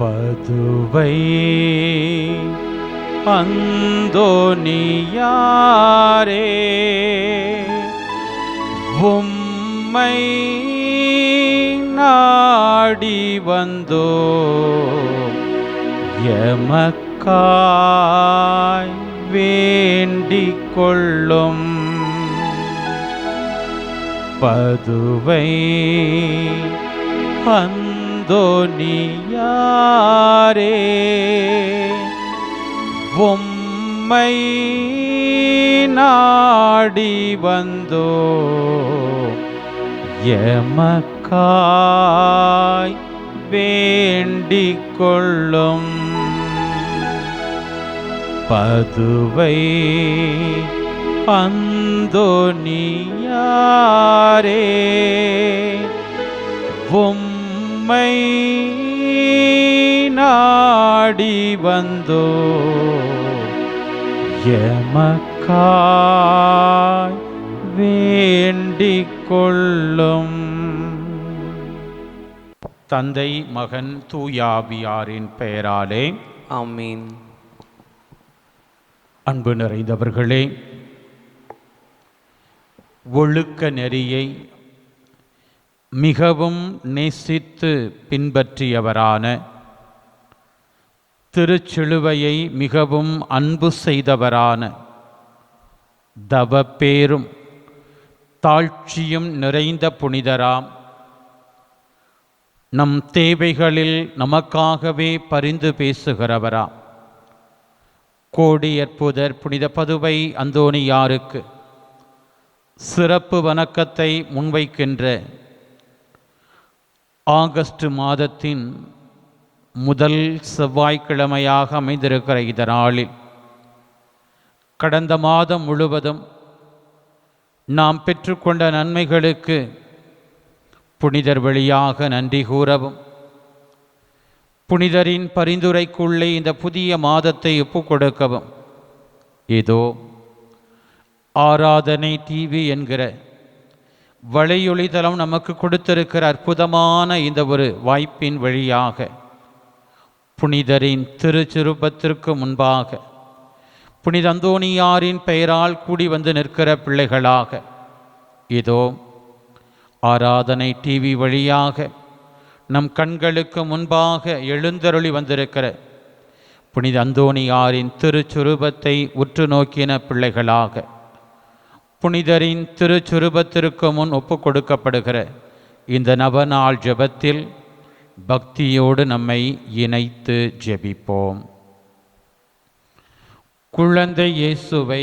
பதுவை அந்தோனியாரே, உம்மை நாடி வந்தோ எமக்காய் வேண்டிக் கொள்ளும். பதுவை அந்தோனியாரே, உம்மை நாடி வந்தோ எமக்காய் வேண்டிக் கொள்ளும். பதுவை அந்தோனியாரே, உம்மை நாடி வந்தோ எமக்காய் வேண்டிக் கொள்ளும். தந்தை, மகன், தூயாவியாரின் பெயராலே ஆமீன். அன்பு நிறைந்தவர்களே, ஒழுக்க நெறியை மிகவும் நேசித்து பின்பற்றியவரான, திருச்சிலுவையை மிகவும் அன்பு செய்தவரான, தவப்பேரும் தாழ்ச்சியும் நிறைந்த புனிதராம், நம் தேவைகளில் நமக்காகவே பரிந்து பேசுகிறவராம் கோடியற்புதர் புனித பதுவை அந்தோனியாருக்கு சிறப்பு வணக்கத்தை முன்வைக்கின்ற ஆகஸ்ட் மாதத்தின் முதல் செவ்வாய்க்கிழமையாக அமைந்திருக்கிற இந்த நாளில் கடந்த மாதம் முழுவதும் நாம் பெற்றுக்கொண்ட நன்மைகளுக்கு புனிதர் வழியாக நன்றி கூறவும், புனிதரின் பரிந்துரைக்குள்ளே இந்த புதிய மாதத்தை ஒப்புக்கொடுக்கவும் இதோ ஆராதனை டிவி என்கிற வலையொலிதளம் நமக்கு கொடுத்திருக்கிற அற்புதமான இந்த ஒரு வாய்ப்பின் வழியாக புனிதரின் திருச்சிருபத்திற்கு முன்பாக புனித அந்தோனியாரின் பெயரால் கூடி வந்து நிற்கிற பிள்ளைகளாக இதோ ஆராதனை டிவி வழியாக நம் கண்களுக்கு முன்பாக எழுந்தருளி வந்திருக்கிற புனித அந்தோனியாரின் திருச்சுரூபத்தை உற்று நோக்கின பிள்ளைகளாக புனிதரின் திருச்சுரூபத்திற்கு முன் ஒப்பு கொடுக்கப்படுகிற இந்த நவநாள் ஜெபத்தில் பக்தியோடு நம்மை இணைத்து ஜெபிப்போம். குழந்தை இயேசுவை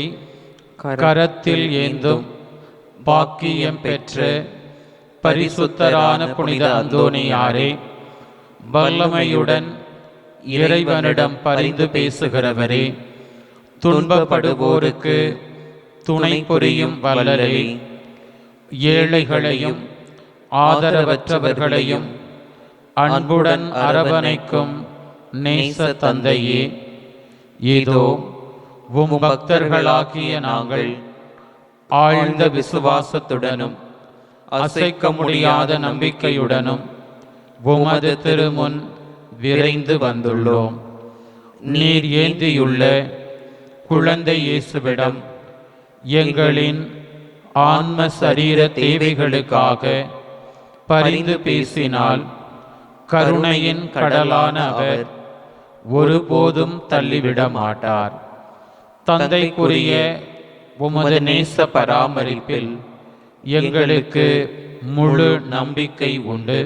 கரத்தில் ஏந்தும் பாக்கியம் பெற்ற பரிசுத்தரான புனித அந்தோனியாரே, வல்லமையுடன் இறைவனிடம் பரிந்து பேசுகிறவரே, துன்பப்படுவோருக்கு துணை புரியும் வல்லலே, ஏழைகளையும் ஆதரவற்றவர்களையும் அன்புடன் அரவணைக்கும் நேச தந்தையே, இதோ உம் பக்தர்களாகிய நாங்கள் ஆழ்ந்த விசுவாசத்துடனும் அசைக்க முடியாத நம்பிக்கையுடனும் உமது திருமுன் விரைந்து வந்துள்ளோம். நீர் ஏந்தியுள்ள குழந்தை இயேசுவிடம் எங்களின் ஆன்ம சரீர தேவைகளுக்காக பரிந்து பேசினால் கருணையின் கடலான அவர் ஒருபோதும் தள்ளிவிட மாட்டார். தந்தைக்குரிய உமது நேச பராமரிப்பில் எங்களுக்கு முழு நம்பிக்கை உண்டு.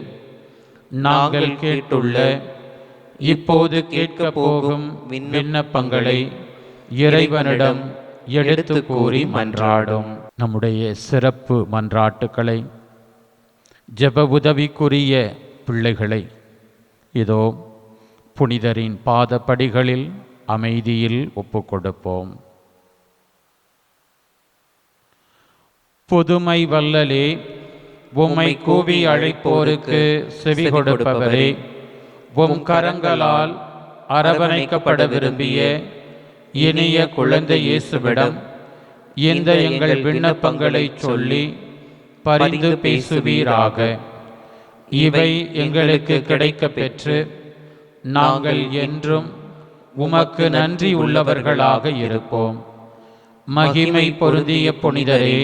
நாங்கள் கேட்டுள்ள இப்போது கேட்க போகும் விண்ணப்பங்களை இறைவனிடம் எடுத்து கூறி மன்றாடும். நம்முடைய சிறப்பு மன்றாட்டுக்களை, ஜெப உதவிக்குரிய பிள்ளைகளை இதோ புனிதரின் பாதப்படிகளில் அமைதியில் ஒப்புக்கொடுப்போம். புதுமை வல்லலே, உம்மை கூவி அழைப்போருக்கு செவி கொடுப்பவரே, உம் கரங்களால் அரவணைக்கப்பட விரும்பிய இனிய குழந்தை இயேசுவிடம் இந்த எங்கள் விண்ணப்பங்களை சொல்லி பரிந்து பேசுவீராக. இவை எங்களுக்கு கிடைக்க பெற்று நாங்கள் என்றும் உமக்கு நன்றி உள்ளவர்களாக இருப்போம். மகிமை பொருந்திய புனிதரே,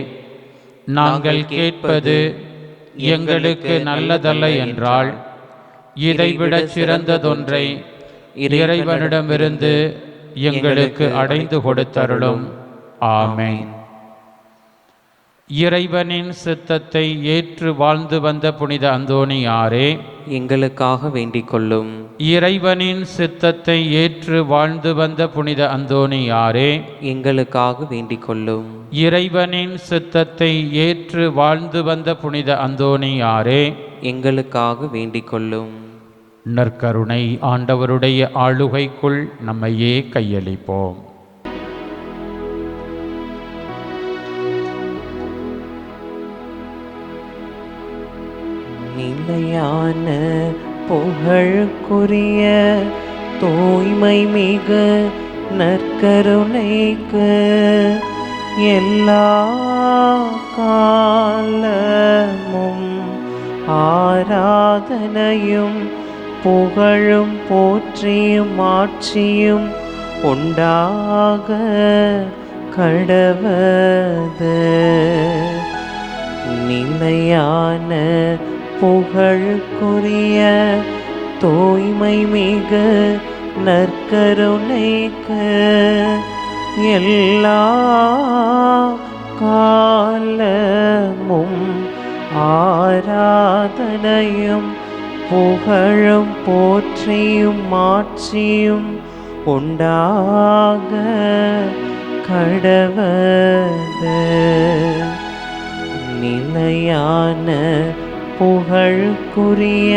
நாங்கள் கேட்பது எங்களுக்கு நல்லதல்ல என்றால் இதைவிட சிறந்ததொன்றை இறைவனிடமிருந்து எங்களுக்கு அடைந்து கொடுத்தருளும். ஆமென். இறைவனின் சித்தத்தை ஏற்று வாழ்ந்து வந்த புனித அந்தோணியாரே, எங்களுக்காக வேண்டிக் கொள்ளும். இறைவனின் சித்தத்தை ஏற்று வாழ்ந்து வந்த புனித அந்தோணியாரே, எங்களுக்காக வேண்டிக் கொள்ளும். இறைவனின் சித்தத்தை ஏற்று வாழ்ந்து வந்த புனித அந்தோணியாரே, எங்களுக்காக வேண்டிக் கொள்ளும். நற்கருணை ஆண்டவருடைய ஆளுகைக்குள் நம்மையே கையளிப்போம். நிலையான புகழுக்குரிய தூய்மை மிகு நற்கருணைக்கு எல்லா காலமும் ஆராதனையும் புகழும் போற்றியும் ஆட்சியும் உண்டாக கடவது. நிலையான புகழுக்குரிய தூய்மை மிகு நற்கருணைக்கு எல்லா காலமும் ஆராதனையும் புகழும் போற்றியும் ஆட்சியும் உண்டாக கடவது. நிலையான புகழுக்குரிய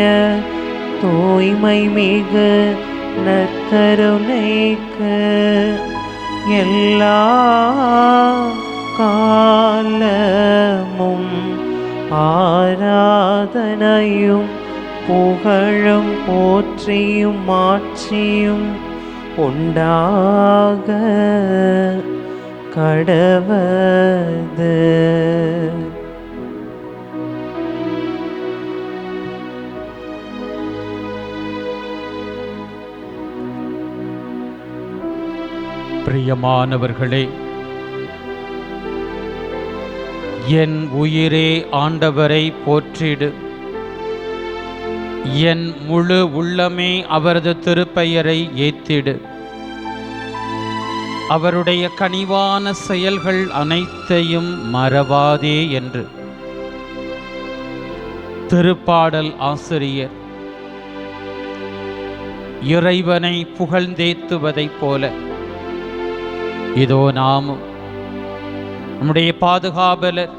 தூய்மை மிகு நற்கருணைக்கு எல்லா காலமும் ஆராதனையும் புகழும் போற்றியும் ஆட்சியும் உண்டாக கடவது. பிரியமானவர்களே, என் உயிரே ஆண்டவரை போற்றிடு, என் முழு உள்ளமே அவரது திருப்பெயரை ஏத்திடு. அவருடைய கனிவான செயல்கள் அனைத்தையும் மறவாதே என்று திருப்பாடல் ஆசிரியர் இறைவனை புகழ்ந்தேத்துவதைப் போல இதோ நாமும் நம்முடைய பாதுகாவலர்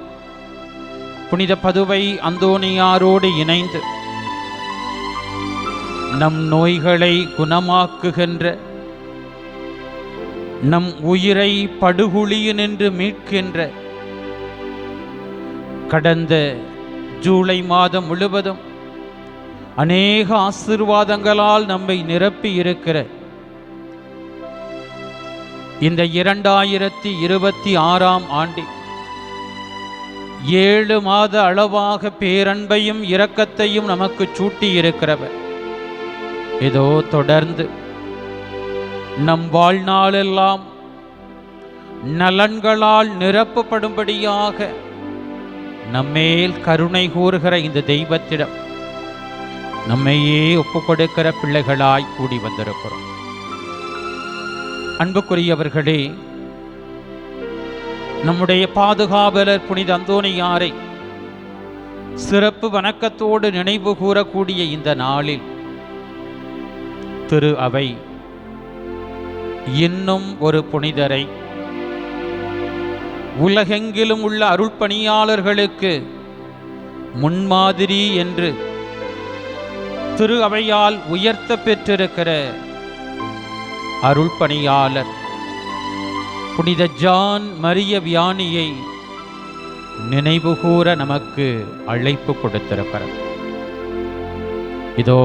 புனித பதுவை அந்தோணியாரோடு இணைந்து நம் நோய்களை குணமாக்குகின்ற, நம் உயிரை படுகுழியினின்று மீட்கின்ற, கடந்த ஜூலை மாதம் முழுவதும் அநேக ஆசீர்வாதங்களால் நம்மை நிரப்பி இருக்கிற இந்த 2026ஆம் ஆண்டில் 7 மாத அளவாக பேரன்பையும் இரக்கத்தையும் நமக்கு சூட்டி இருக்கிறவர் இதோ தொடர்ந்து நம் வாழ்நாளெல்லாம் நலன்களால் நிரப்பப்படும்படியாக நம்மேல் கருணை கூறுகிற இந்த தெய்வத்திடம் நம்மையே ஒப்புக்கொடுக்கிற பிள்ளைகளாய் கூடி வந்திருக்கிறோம். அன்புக்குரியவர்களே, நம்முடைய பாதுகாவலர் புனித அந்தோணியாரை சிறப்பு வணக்கத்தோடு நினைவு கூறக்கூடிய இந்த நாளில் திரு அவை இன்னும் ஒரு புனிதரை உலகெங்கிலும் உள்ள அருள்பணியாளர்களுக்கு முன்மாதிரி என்று திரு அவையால் உயர்த்த பெற்றிருக்கிற அருள்பணியாளர் புனித ஜான் மரிய வியானியை நினைவுகூர நமக்கு அழைப்பு கொடுத்திருக்கிறார். இதோ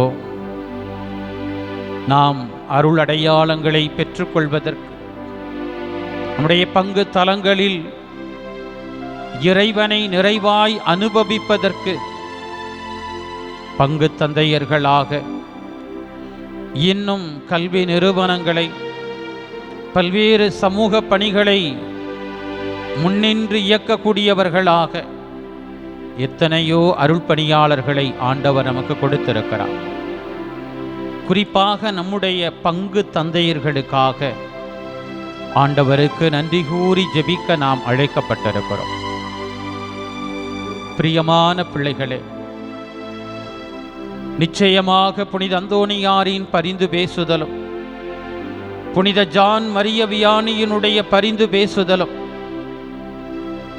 நாம் அருள் அடையாளங்களை பெற்றுக்கொள்வதற்கு நம்முடைய பங்கு தலங்களில் இறைவனை நிறைவாய் அனுபவிப்பதற்கு பங்கு தந்தையர்களாக இன்னும் கல்வி நிறுவனங்களை, பல்வேறு சமூக பணிகளை முன்னின்று இயக்கக்கூடியவர்களாக எத்தனையோ அருள் பணியாளர்களை ஆண்டவர் நமக்கு கொடுத்திருக்கிறார். குறிப்பாக நம்முடைய பங்கு தந்தையர்களுக்காக ஆண்டவருக்கு நன்றி கூறி ஜெபிக்க நாம் அழைக்கப்பட்டிருக்கிறோம். பிரியமான பிள்ளைகளே, நிச்சயமாக புனித அந்தோணியாரின் பரிந்து பேசுதலும் புனித ஜான் மரிய வியானியினுடைய பரிந்து பேசுதலும்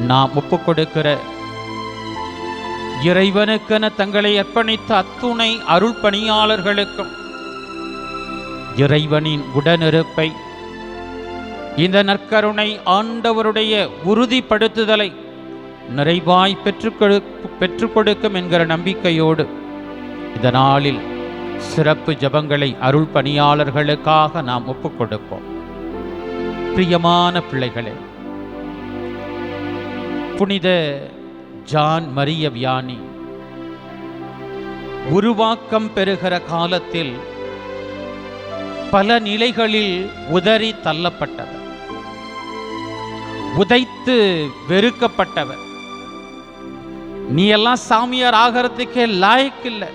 நாம் ஒப்புக்கொடுக்கிற இறைவனுக்கென தங்களை அர்ப்பணித்த அத்துணை அருள் பணியாளர்களுக்கும் இறைவனின் உடனிருப்பை, இந்த நற்கருணை ஆண்டவருடைய உறுதிப்படுத்துதலை நிறைவாய் பெற்றுக் கொடுக்கும் என்கிற நம்பிக்கையோடு இந்த நாளில் சிறப்பு ஜெபங்களை அருள் பணியாளர்களுக்காக நாம் ஒப்புக் கொடுப்போம். பிரியமான பிள்ளைகளே, புனித ஜான் மரிய வியானி உருவாக்கம் பெறுகிற காலத்தில் பல நிலைகளில் உதறி தள்ளப்பட்டவர், உதைத்து வெறுக்கப்பட்டவர். நீ எல்லாம் சாமியார் ஆகிறதுக்கே லாயக்கில்லை,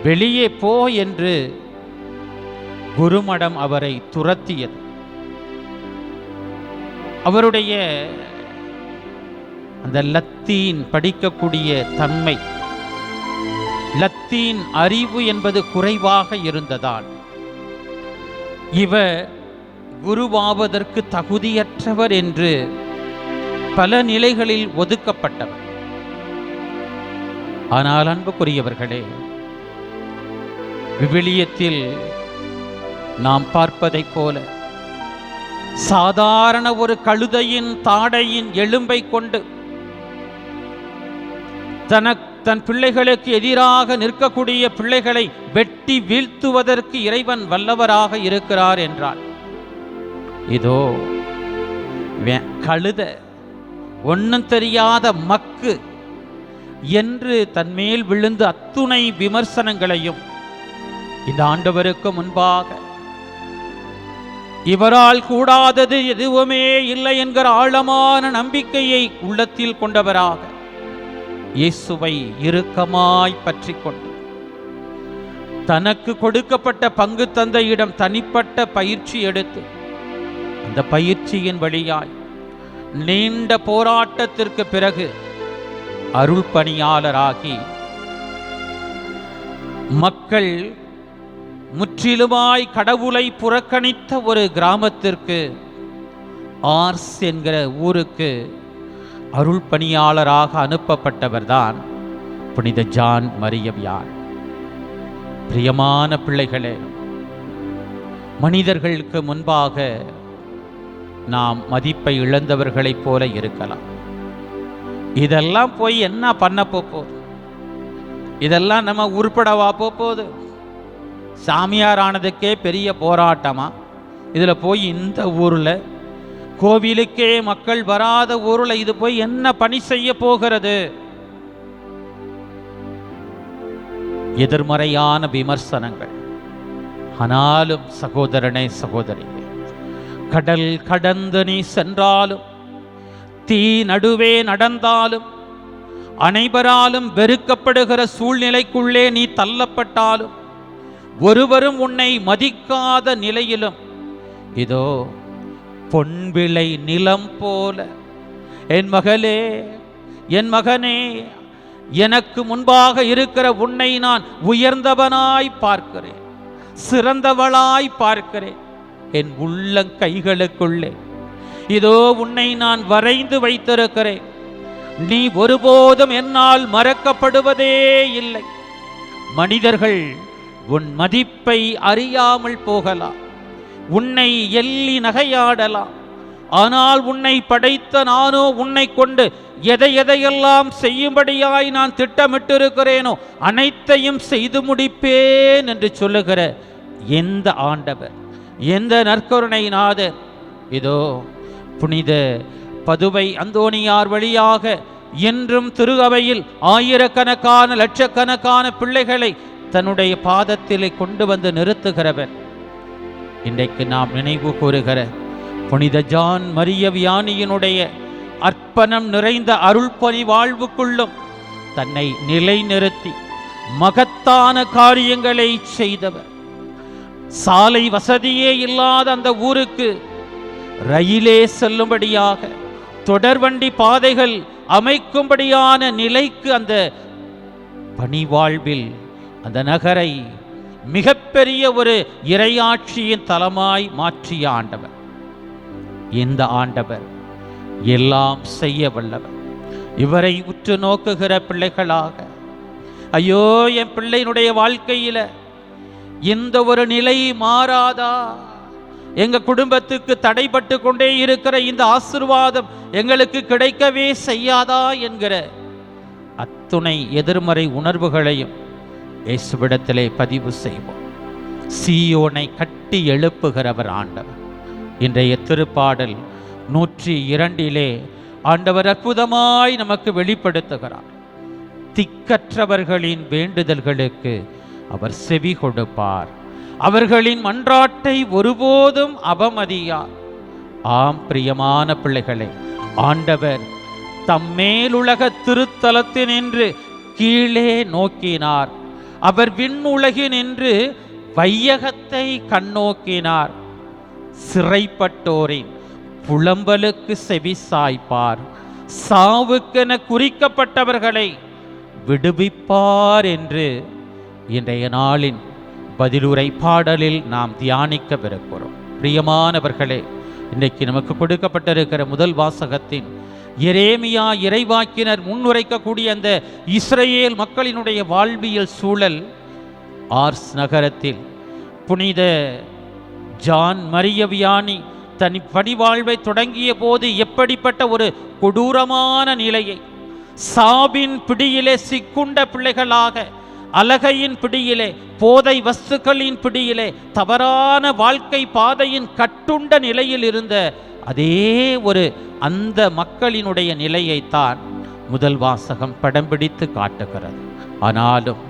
வெளியே போ என்று குருமடம் அவரை துரத்தியது. அவருடைய அந்த லத்தீன் படிக்கக்கூடிய தன்மை, லத்தீன் அறிவு என்பது குறைவாக இருந்ததால் இவர் குருவாவதற்கு தகுதியற்றவர் என்று பல நிலைகளில் ஒதுக்கப்பட்டவர். ஆனால் அன்புக்குரியவர்களே, விவிலியத்தில் நாம் பார்ப்பதைப் போல சாதாரண ஒரு கழுதையின் தாடையின் எலும்பை கொண்டு தன் பிள்ளைகளுக்கு எதிராக நிற்கக்கூடிய பிள்ளைகளை வெட்டி வீழ்த்துவதற்கு இறைவன் வல்லவராக இருக்கிறார் என்றார். இதோ கழுத, ஒன்னும் தெரியாத மக்கு என்று தன்மேல் விழுந்து அத்துணை விமர்சனங்களையும் இந்த ஆண்டவருக்கு முன்பாக இவரால் கூடாதது எதுவுமே இல்லை என்கிற ஆழமான நம்பிக்கையை உள்ளத்தில் கொண்டவராக இயேசுவை இறுக்கமாய் பற்றி கொண்டு தனக்கு கொடுக்கப்பட்ட பங்கு தந்தையிடம் தனிப்பட்ட பயிற்சி எடுத்து அந்த பயிற்சியின் வழியாய் நீண்ட போராட்டத்திற்கு பிறகு அருள் பணியாளராகி மக்கள் முற்றிலுமாய் கடவுளை புறக்கணித்த ஒரு கிராமத்திற்கு, ஆர்ஸ் என்கிற ஊருக்கு அருள் பணியாளராக அனுப்பப்பட்டவர்தான் புனித ஜான் மரிய வியானி. பிரியமான பிள்ளைகளே, மனிதர்களுக்கு முன்பாக நாம் மதிப்பை இழந்தவர்களைப் போல இருக்கலாம். இதெல்லாம் போய் என்ன பண்ண போகுது? இதெல்லாம் நம்ம உருப்படவா போகுது? சாமியார் ஆனதுக்கே பெரிய போராட்டமா? இதில் போய் இந்த ஊரில் கோவிலுக்கே மக்கள் வராத ஊரில் இது போய் என்ன பணி செய்ய போகிறது? எதிர்மறையான விமர்சனங்கள். ஆனாலும் சகோதரனே, சகோதரியே, கடல் கடந்து நீ சென்றாலும், தீ நடுவே நடந்தாலும், அனைவராலும் வெறுக்கப்படுகிற சூழ்நிலைக்குள்ளே நீ தள்ளப்பட்டாலும், ஒருவரும் உன்னை மதிக்காத நிலையிலும், இதோ பொன்விளை நிலம் போல என் மகளே, என் மகனே, எனக்கு முன்பாக இருக்கிற உன்னை நான் உயர்ந்தவனாய் பார்க்கிறேன், சிறந்தவளாய் பார்க்கிறேன். என் உள்ளங்கைகளுக்குள்ளே இதோ உன்னை நான் வரைந்து வைத்திருக்கிறேன். நீ ஒருபோதும் என்னால் மறக்கப்படுவதே இல்லை. மனிதர்கள் உன் மதிப்பை அறியாமல் போகலாம், உன்னை எள்ளி நகையாடலாம். ஆனால் உன்னை படைத்த நானோ உன்னை கொண்டு எதையெல்லாம் செய்யும்படியாய் நான் திட்டமிட்டிருக்கிறேனோ அனைத்தையும் செய்து முடிப்பேன் என்று சொல்லுகிற எந்த ஆண்டவர், எந்த நற்கருணை நாதர், இதோ புனித பதுவை அந்தோணியார் வழியாக என்றும் திரு அவையில் ஆயிரக்கணக்கான லட்சக்கணக்கான பிள்ளைகளை தன்னுடைய பாதத்திலே கொண்டு வந்து நிறுத்துகிறவர். இன்றைக்கு நாம் நினைவு கூறுகிற புனித ஜான் மரிய வியானியினுடைய அர்ப்பணம் நிறைந்த அருள்பணி வாழ்வுக்குள்ளும் தன்னை நிலைநிறுத்தி மகத்தான காரியங்களை செய்தவர். சாலை வசதியே இல்லாத அந்த ஊருக்கு ரயிலே செல்லும்படியாக, தொடர்வண்டி பாதைகள் அமைக்கும்படியான நிலைக்கு அந்த பணிவாழ்வில் அந்த நகரை மிகப்பெரிய ஒரு இறையாட்சியின் தலமாய் மாற்றிய ஆண்டவர். இந்த ஆண்டவர் எல்லாம் செய்ய வல்லவர். இவரை உற்று நோக்குகிற பிள்ளைகளாக, ஐயோ என் பிள்ளையினுடைய வாழ்க்கையில இந்த ஒரு நிலை மாறாதா, எங்க குடும்பத்துக்கு தடைபட்டு கொண்டே இருக்கிற இந்த ஆசீர்வாதம் எங்களுக்கு கிடைக்கவே செய்யாதா என்கிற அத்துணை எதிர்மறை உணர்வுகளையும் இயேசுவிடத்திலே பதிவு செய்வோம். சீயோனை கட்டி எழுப்புகிறவர் ஆண்டவர். இன்றைய திருப்பாடல் 102 ஆண்டவர் அற்புதமாய் நமக்கு வெளிப்படுத்துகிறார். திக்கற்றவர்களின் வேண்டுதல்களுக்கு அவர் செவி கொடுப்பார், அவர்களின் மன்றாட்டை ஒருபோதும் அவமதியார். ஆம் பிரியமான பிள்ளைகளே, ஆண்டவர் தம்மேலுலக திருத்தலத்தினின்று கீழே நோக்கினார். அவர் விண்ணுலகினின்று வையகத்தை கண்ணோக்கினார். சிறைப்பட்டோரின் புலம்பலுக்கு செவி சாய்ப்பார், சாவுக்கென குறிக்கப்பட்டவர்களை விடுவிப்பார் என்று இன்றைய நாளின் பதிலுரை பாடலில் நாம் தியானிக்கவிருக்கிறோம். பிரியமானவர்களே, இன்றைக்கு நமக்கு கொடுக்கப்பட்டிருக்கிற முதல் வாசகத்தின் எரேமியா இறைவாக்கினர் முன்னுரைக்கக்கூடிய அந்த இஸ்ரேல் மக்களினுடைய வாழ்வியல் சூழல் ஆர்ஸ் நகரத்தில் புனித ஜான் மரிய வியானி தன் பணிவாழ்வை தொடங்கிய போது எப்படிப்பட்ட ஒரு கொடூரமான நிலையை, சாவின் பிடியிலே சிக்குண்ட பிள்ளைகளாக, அலகையின் பிடியிலே, போதை வஸ்துக்களின் பிடியிலே, தவறான வாழ்க்கை பாதையின் கட்டுண்ட நிலையில் இருந்த அதே ஒரு அந்த மக்களினுடைய நிலையைத்தான் முதல் வாசகம் படம் பிடித்து காட்டுகிறது. ஆனாலும்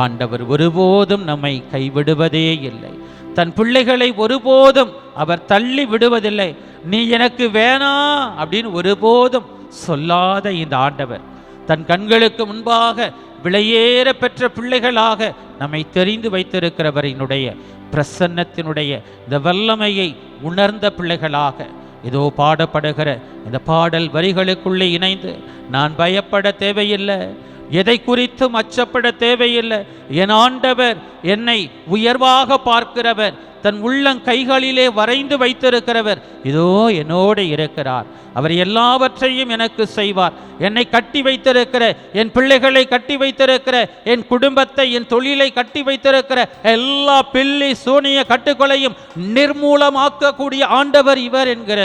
ஆண்டவர் ஒருபோதும் நம்மை கைவிடுவதே இல்லை. தன் பிள்ளைகளை ஒருபோதும் அவர் தள்ளி விடுவதில்லை. நீ எனக்கு வேணாம் அப்படின்னு ஒருபோதும் சொல்லாத இந்த ஆண்டவர் தன் கண்களுக்கு முன்பாக விலையேற பெற்ற பிள்ளைகளாக நம்மை தெரிந்து வைத்திருக்கிறவரினுடைய பிரசன்னத்தினுடைய இந்த வல்லமையை உணர்ந்த பிள்ளைகளாக இதோ பாடப்படுகிற இந்த பாடல் வரிகளுக்குள்ளே இணைந்து, நான் பயப்பட தேவையில்லை, எதை குறித்தும் அச்சப்பட தேவையில்லை, என் ஆண்டவர் என்னை உயர்வாக பார்க்கிறவர், தன் உள்ளங்கைகளிலே வரைந்து வைத்திருக்கிறவர் இதோ என்னோடு இருக்கிறார். அவர் எல்லாவற்றையும் எனக்கு செய்வார். என்னை கட்டி வைத்திருக்கிற, என் பிள்ளைகளை கட்டி வைத்திருக்கிற, என் குடும்பத்தை, என் தொழிலை கட்டி வைத்திருக்கிற எல்லா பில்லி சூனிய கட்டுக்களையும் நிர்மூலமாக்கக்கூடிய ஆண்டவர் இவர் என்கிற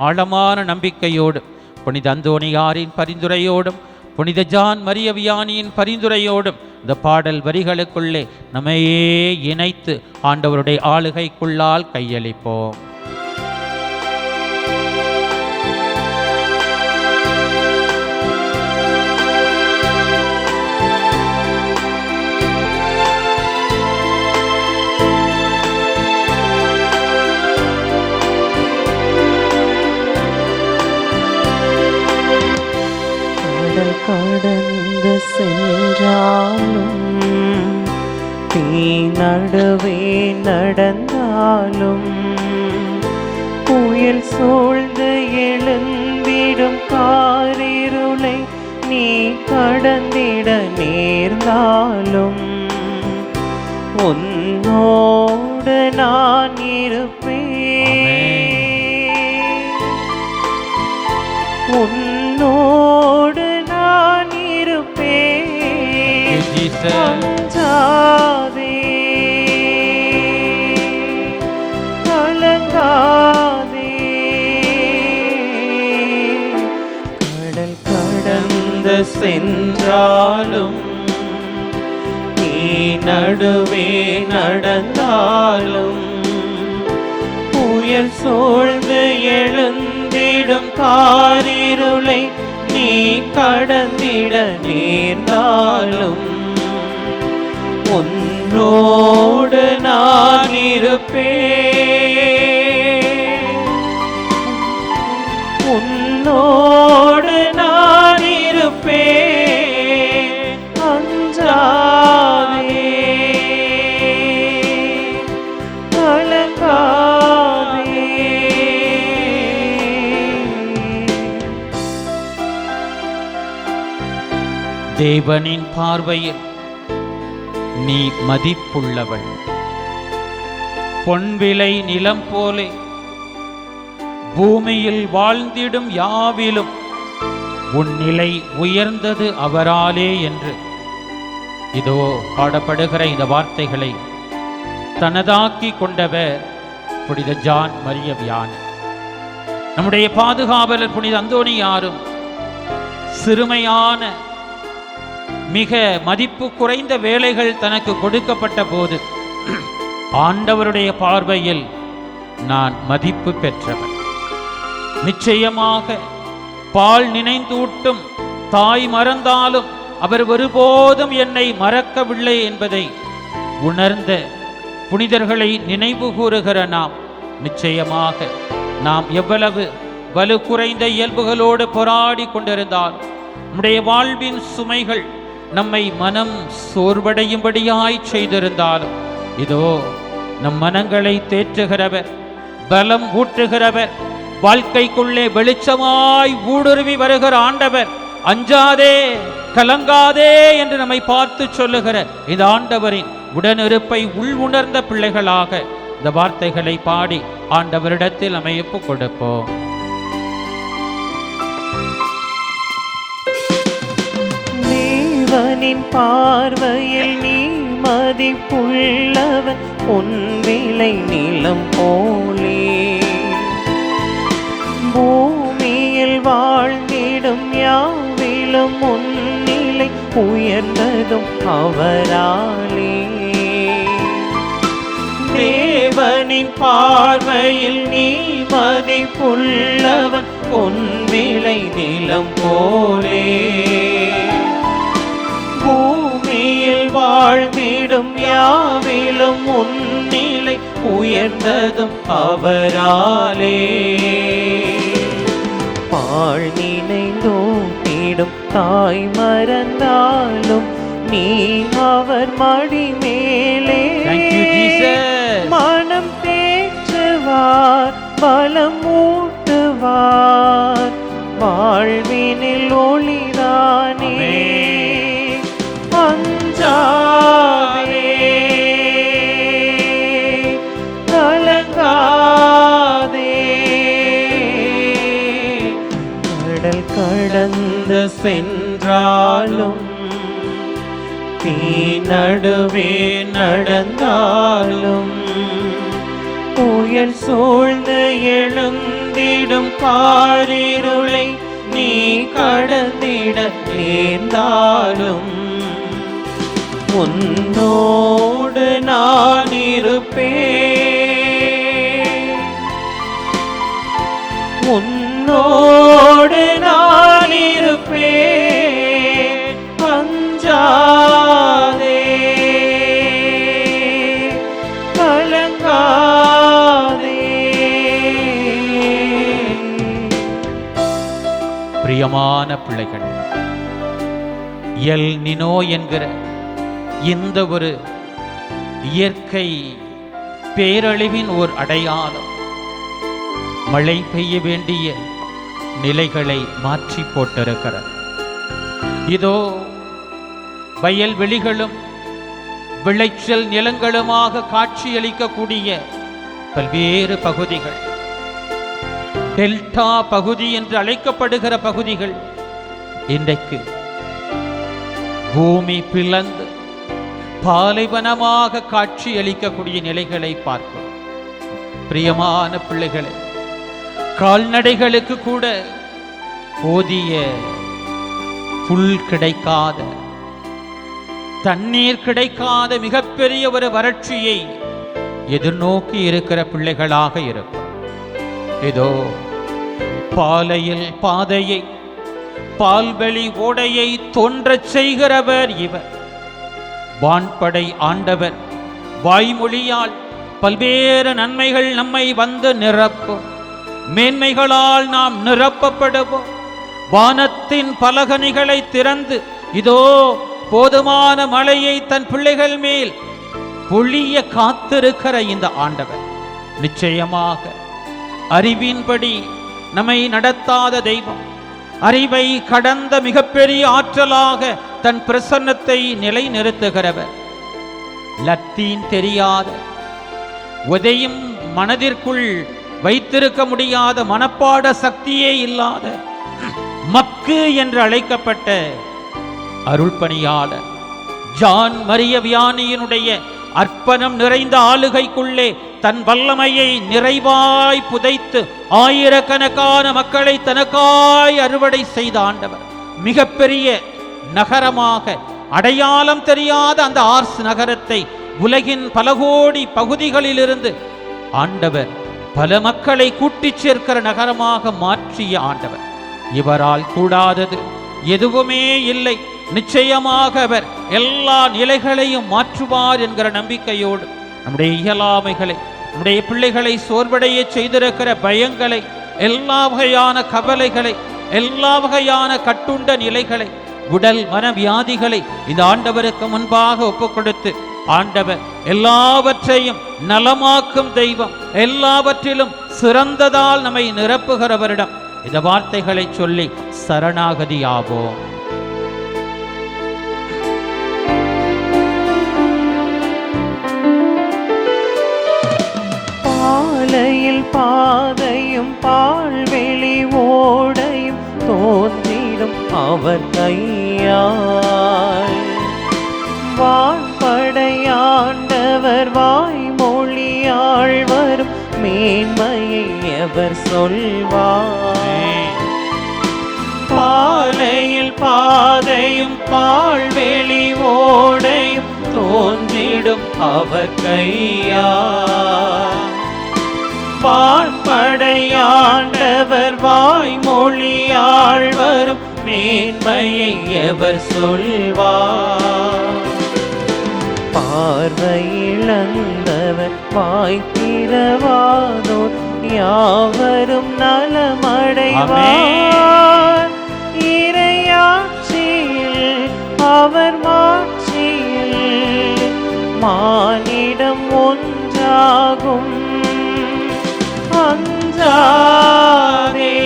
ஆழமான நம்பிக்கையோடு, புனித அந்தோணியாரின் பரிந்துரையோடும் புனித ஜான் மரிய வியானியின் பரிந்துரையோடும் இந்த பாடல் வரிகளுக்குள்ளே நம்மையே இணைத்து ஆண்டவருடைய ஆளுகைக்குள்ளால் கையளிப்போம். கடந்து சென்றாலும், தீ நடுவே நடந்தாலும், புயல் சூழ்ந்து எழுந்திடும் காரிருளை நீ கடந்திட நேர்ந்தாலும், உன்னோடு நான் இருப்பேன், உன்னோடு நான் இருப்பேன். அஞ்சாதே, கலங்காதே, கடல் கடந்து சென்றாலும், நீ நடுவே நடந்தாலும், புயல் சூழ்ந்து எழுந்திடும் காரிருளை நீ கடந்திட நேர்ந்தாலும், உன் உன்னோடு நான் இருப்பேன், உன்னோடு நான் இருப்பேன், அஞ்சாதே கலங்காதே. தேவனின் பார்வையில் நீ மதிப்புள்ளவள். பொன்விலை நிலம் போலே பூமியில் வாழ்ந்திடும் யாவிலும் உன் நிலை உயர்ந்தது அவராலே என்று இதோ பாடப்படுகிற இந்த வார்த்தைகளை தனதாக்கி கொண்டவர் புனித ஜான் மரிய வியானி. நம்முடைய பாதுகாவலர் புனித அந்தோணியாரும் சிறுமையான மிக மதிப்பு குறைந்த வேலைகள் தனக்கு கொடுக்கப்பட்ட போது ஆண்டவருடைய பார்வையில் நான் மதிப்பு பெற்றவன். நிச்சயமாக பால் நினைந்தூட்டும் தாய் மறந்தாலும் அவர் ஒருபோதும் என்னை மறக்கவில்லை என்பதை உணர்ந்த புனிதர்களை நினைவு கூறுகிற நாம் நிச்சயமாக நாம் எவ்வளவு வலு குறைந்த இயல்புகளோடு போராடி கொண்டிருந்தாலும் நம்முடைய வாழ்வின் சுமைகள் நம்மை மனம் சோர்வடையும்படியாய் செய்திருந்தாலும் இதோ நம் மனங்களை தேற்றுகிறவர், பலம் ஊற்றுகிறவர், வாழ்க்கைக்குள்ளே வெளிச்சமாய் ஊடுருவி வருகிற ஆண்டவர், அஞ்சாதே கலங்காதே என்று நம்மை பார்த்து சொல்லுகிற இந்த ஆண்டவரின் உடனிருப்பை உள் உணர்ந்த பிள்ளைகளாக இந்த வார்த்தைகளை பாடி ஆண்டவரிடத்தில் நம்மை ஒப்புக் கொடுப்போம். தேவனின் பார்வையில் நீ மதிப்புள்ளவன், உன் விலை நிலம் போலே பூமியில் வாழ்ந்திடும் யாவிலும் உன் நிலை உயர்ந்ததும் அவராலே. தேவனின் பார்வையில் நீ மதிப்புள்ளவன், உன் விலை நிலம் போலே பூமியில் வாழ்ந்திடும் யாவிலும் உன் நிலை உயர்ந்ததும் அவராலே. பாழ் நினைந்தோட்டிடும் தாய் மறந்தாலும் நீ அவர் மடி மேலே மனம் தேற்றுவார், பலம் ஊட்டுவார், வாழ்வினில் ஒளிதானே அஞ்சாதே கலங்காதே. கடல் கடந்து சென்றாலும் தீ நடுவே நடந்தாலும் புயல் சூழ்ந்து எழுந்திடும் காரிருளை நீ கடந்திட நேர்ந்தாலும் உன்னோடு நான் இருப்பேன், உன்னோடு நான் இருப்பேன், அஞ்சாதே கலங்காதே. பிரியமான பிள்ளைகள், எல் நினோ என்கிற இந்த ஒரு இயற்கை பேரழிவின் ஓர் அடையாளம் மழை பெய்ய வேண்டிய நிலைகளை மாற்றி போட்டிருக்கிறது. இதோ வயல்வெளிகளும் விளைச்சல் நிலங்களுமாக காட்சியளிக்கக்கூடிய பல்வேறு பகுதிகள், டெல்டா பகுதி என்று அழைக்கப்படுகிற பகுதிகள் இன்றைக்கு பூமி பிளந்து பாலைவனமாக காட்சி அளிக்கக்கூடிய நிலைகளை பார்க்கிறோம். பிரியமான பிள்ளைகளே, கால்நடைகளுக்கு கூட போதிய புல் கிடைக்காத, தண்ணீர் கிடைக்காத மிகப்பெரிய ஒரு வறட்சியை எதிர்நோக்கி இருக்கிற பிள்ளைகளாக இருக்கும். இதோ பாலையில் பாதையை, பால்வெளி ஓடையை தோன்றச் செய்கிறவர் இவர். வான்படை ஆண்டவர் வாய்மொழியால் பல்வேறு நன்மைகள் நம்மை வந்து நிரப்பும். மேன்மைகளால் நாம் நிரப்பப்படுவோம். வானத்தின் பலகணிகளை திறந்து இதோ போதுமான மழையை தன் பிள்ளைகள் மேல் பொழிய காத்திருக்கிற இந்த ஆண்டவர் நிச்சயமாக அறிவின்படி நம்மை நடத்தாத தெய்வம், அறிவை கடந்த மிகப்பெரிய ஆற்றலாக தன் பிரசன்னத்தை நிலைநிறுத்துகிறவர், லத்தீன் தெரியாத உதையும் மனதிற்குள் வைத்திருக்க முடியாத மனப்பாட சக்தியே இல்லாத மக்கு என்று அழைக்கப்பட்ட அருள்பணியாளர் ஜான் மரிய வியானியினுடைய அர்ப்பணம் நிறைந்த ஆளுகைக்குள்ளே தன் வல்லமையை நிறைவாய் புதைத்து ஆயிரக்கணக்கான மக்களை தனக்காய் அறுவடை செய்த ஆண்டவர், மிகப்பெரிய நகரமாக அடையாளம் தெரியாத அந்த ஆர்ஸ் நகரத்தை உலகின் பல கோடி பகுதிகளிலிருந்து ஆண்டவர் பல மக்களை கூட்டிச் சேர்க்கிற நகரமாக மாற்றிய ஆண்டவர். இவரால் கூடாதது எதுவுமே இல்லை. நிச்சயமாக அவர் எல்லா நிலைகளையும் மாற்றுவார் என்கிற நம்பிக்கையோடு நம்முடைய இயலாமைகளை, நம்முடைய பிள்ளைகளை சோர்வடைய செய்திருக்கிற பயங்களை, எல்லா வகையான கவலைகளை, எல்லா வகையான கட்டுண்ட நிலைகளை, உடல் மன வியாதிகளை இந்த ஆண்டவருக்கு முன்பாக ஒப்புக் கொடுத்து, ஆண்டவர் எல்லாவற்றையும் நலமாக்கும் தெய்வம், எல்லாவற்றிலும் சிறந்ததால் நம்மை நிரப்புகிறவரிடம் இந்த வார்த்தைகளை சொல்லி சரணாகதியாவோம். பாலையில் பாதையும் பால்வெளி ஓடையும் தோன்றிடும் அவர் கையால், வான்படையாண்டவர் வாய்மொழியாள் வரும் மேன்மையை எவர் சொல்வார். பாலையில் பாதையும் பால்வெளி ஓடையும் தோன்றிடும் அவர் கையால், வான்படையாண்டவர் வாய்மொழியாள் வரும் மேன்மையை எவர் சொல்வார். பார்வையிழந்தவர் வாய்த்திரவாதோர் யாவரும் நலமடைவார். இறையாட்சியில் அவர் மாட்சியில் மானிடம் ஒன்றாகும். அஞ்சாதே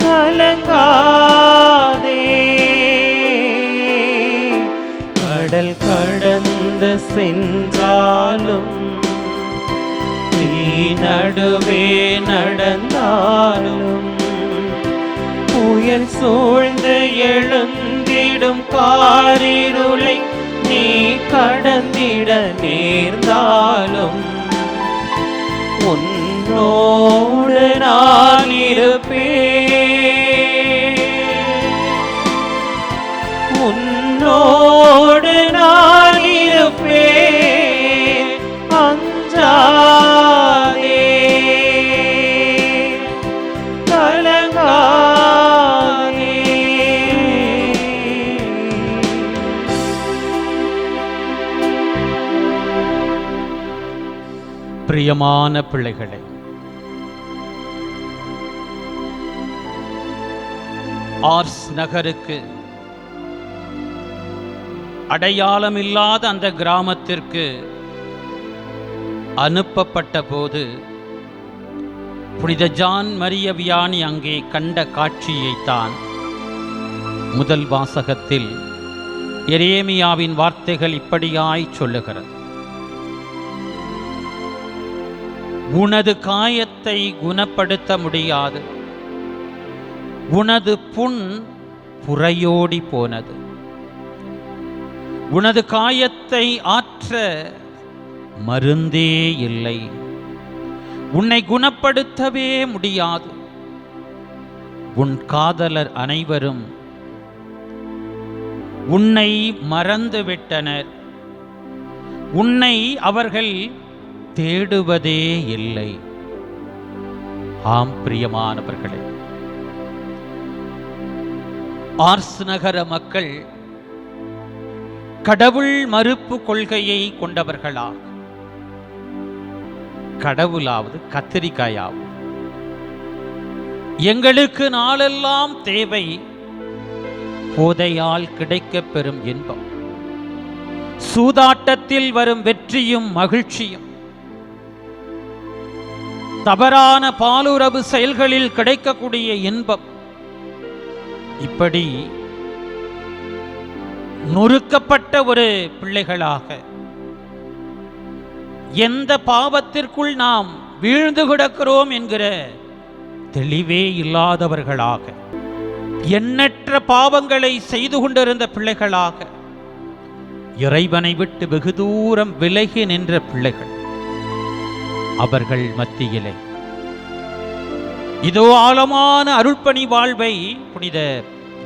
கலங்காதே, கடல் கடந்து சென்றாலும் நீ நடுவே நடந்தாலும், புயல் சூழ்ந்து எழுந்திடும் காரிருளை நீ கடந்திட நேர்ந்தாலும், உன்னோடு நான் இருப்பேன், உன்னோடு நான் இருப்பேன். அஞ்சாதே கலங்காதே. பிரியமான பிள்ளைகளே, ஆர்ஸ் நகருக்கு அடையாளமில்லாத அந்த கிராமத்திற்கு அனுப்பப்பட்ட போது புனித ஜான் மரிய வியானி அங்கே கண்ட காட்சியைத்தான் முதல் வாசகத்தில் எரேமியாவின் வார்த்தைகள் இப்படியாய் சொல்லுகிறது. உனது காயத்தை குணப்படுத்த முடியாது, உனது புண் புறையோடி போனது, உனது காயத்தை ஆற்ற மருந்தே இல்லை, உன்னை குணப்படுத்தவே முடியாது. உன் காதலர் அனைவரும் உன்னை மறந்துவிட்டனர், உன்னை அவர்கள் தேடுவதே இல்லை. ஆம் பிரியமானவர்களே, ஆர்ஸ் நகர மக்கள் கடவுள் மறுப்பு கொள்கையை கொண்டவர்களா? கடவுளாவது கத்திரிக்காயாவது. எங்களுக்கு நாளெல்லாம் தேவை போதையால் கிடைக்கப் பெறும் இன்பம், சூதாட்டத்தில் வரும் வெற்றியும் மகிழ்ச்சியும், தவறான பாலுறவு செயல்களில் கிடைக்கக்கூடிய இன்பம். இப்படி நொறுக்கப்பட்ட ஒரு பிள்ளைகளாக, எந்த பாவத்திற்குள் நாம் வீழ்ந்து கிடக்கிறோம் என்கிற தெளிவே இல்லாதவர்களாக, எண்ணற்ற பாவங்களை செய்து கொண்டிருந்த பிள்ளைகளாக, இறைவனை விட்டு வெகு தூரம் விலகி நின்ற பிள்ளைகள். அவர்கள் மத்தியிலே இதோ ஆழமான அருள்பணி வாழ்வை புனித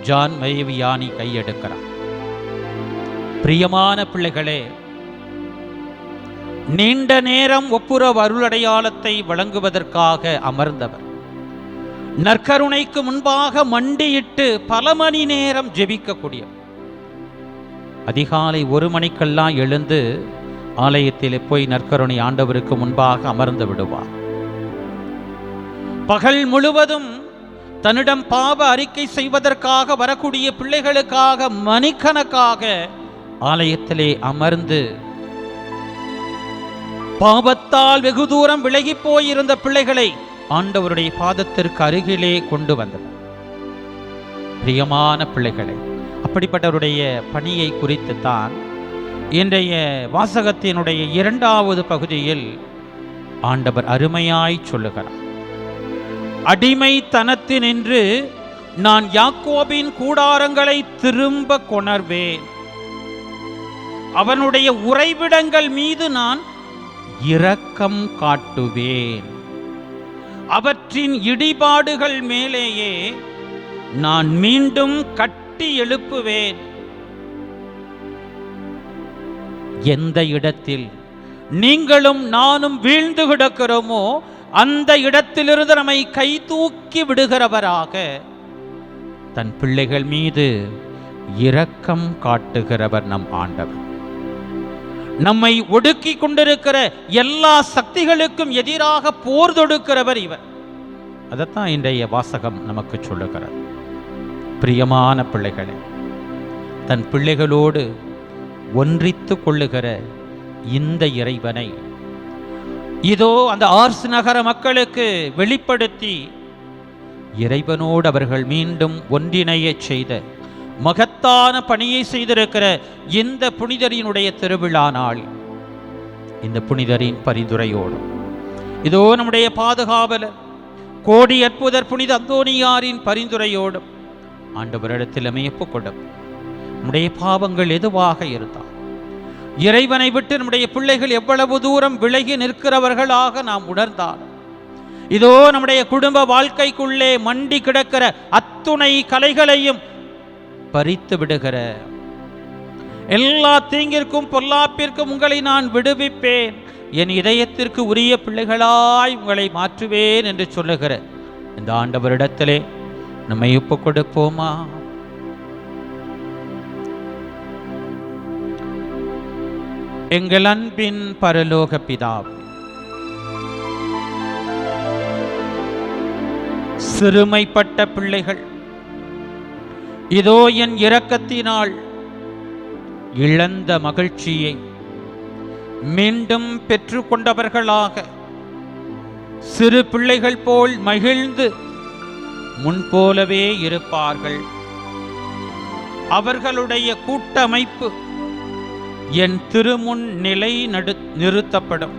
ஜான் மரியவியானி கையெடுக்கிறார். பிரியமான பிள்ளைகளே, நீண்ட நேரம் ஒப்புரவு அருளடையாளத்தை வழங்குவதற்காக அமர்ந்தவர் நற்கருணைக்கு முன்பாக மண்டியிட்டு பல மணி நேரம் ஜெபிக்கக்கூடியவர். அதிகாலை 1 மணிக்கெல்லாம் எழுந்து ஆலயத்திலே போய் நற்கருணை ஆண்டவருக்கு முன்பாக அமர்ந்து விடுவார். பகல் முழுவதும் தன்னிடம் பாவ அறிக்கை செய்வதற்காக வரக்கூடிய பிள்ளைகளுக்காக மணிக்கணக்காக ஆலயத்திலே அமர்ந்து பாவத்தால் வெகு தூரம் விலகி போயிருந்த பிள்ளைகளை ஆண்டவருடைய பாதத்திற்கு அருகிலே கொண்டு வந்தவர். பிரியமான பிள்ளைகளை, அப்படிப்பட்டவருடைய பணியை குறித்து தான் இன்றைய வாசகத்தினுடைய 2வது பகுதியில் ஆண்டவர் அருமையாய் சொல்லுகிறார். அடிமைத்தனத்தினின்று நான் யாக்கோபின் கூடாரங்களை திரும்ப கொணர்வேன், அவனுடைய உறைவிடங்கள் மீது நான் இரக்கம் காட்டுவேன், அவற்றின் இடிபாடுகள் மேலேயே நான் மீண்டும் கட்டி எழுப்புவேன். எந்த இடத்தில் நீங்களும் நானும் வீழ்ந்து கிடக்கிறோமோ அந்த இடத்திலிருந்து நம்மை கை தூக்கி விடுகிறவராக, தன் பிள்ளைகள் மீது இரக்கம் காட்டுகிறவர் நம் ஆண்டவர். நம்மை ஒடுக்கி கொண்டிருக்கிற எல்லா சக்திகளுக்கும் எதிராக போர் தொடுக்கிறவர் இவர். அதைத்தான் இன்றைய வாசகம் நமக்கு சொல்லுகிறது. பிரியமான பிள்ளைகளே, தன் பிள்ளைகளோடு ஒன்றித்து கொள்ளுகிற இந்த இறைவனை இதோ அந்த ஆர்ஸ் நகர மக்களுக்கு வெளிப்படுத்தி இறைவனோடு அவர்கள் மீண்டும் ஒன்றிணைய செய்த மகத்தான பணியை செய்திருக்கிற இந்த புனிதரினுடைய திருவிழா நாள், இந்த புனிதரின் பரிந்துரையோடு இதோ நம்முடைய பாதுகாவலர் கோடி அற்புதர் புனித அந்தோனியாரின் பரிந்துரையோடும் ஆண்டவரிடத்தில் ஒப்புக்கொண்டும் நம்முடைய பாவங்கள் எதுவாக இருந்தால், இறைவனை விட்டு நம்முடைய பிள்ளைகள் எவ்வளவு தூரம் விலகி நிற்கிறவர்களாக நாம் உணர்ந்தால், இதோ நம்முடைய குடும்ப வாழ்க்கைக்குள்ளே மண்டி கிடக்கிற அத்துணை கலைகளையும் பறித்து விடுகிற, எல்லா தீங்கிற்கும் பொல்லாப்பிற்கும் உங்களை நான் விடுவிப்பேன், என் இதயத்திற்கு உரிய பிள்ளைகளாய் உங்களை மாற்றுவேன் என்று சொல்லுகிற இந்த ஆண்டவரிடத்திலே நம்மை ஒப்புக் கொடுப்போமா? எங்கள் அன்பின் பரலோக பிதாவே, சிறுமைப்பட்ட பிள்ளைகள் இதோ என் இரக்கத்தினால் இழந்த மகிழ்ச்சியை மீண்டும் பெற்றுக்கொண்டவர்களாக சிறு பிள்ளைகள் போல் மகிழ்ந்து முன்போலவே இருப்பார்கள். அவர்களுடைய கூட்டமைப்பு என் திருமுன் நிலை நிறுத்தப்படும்.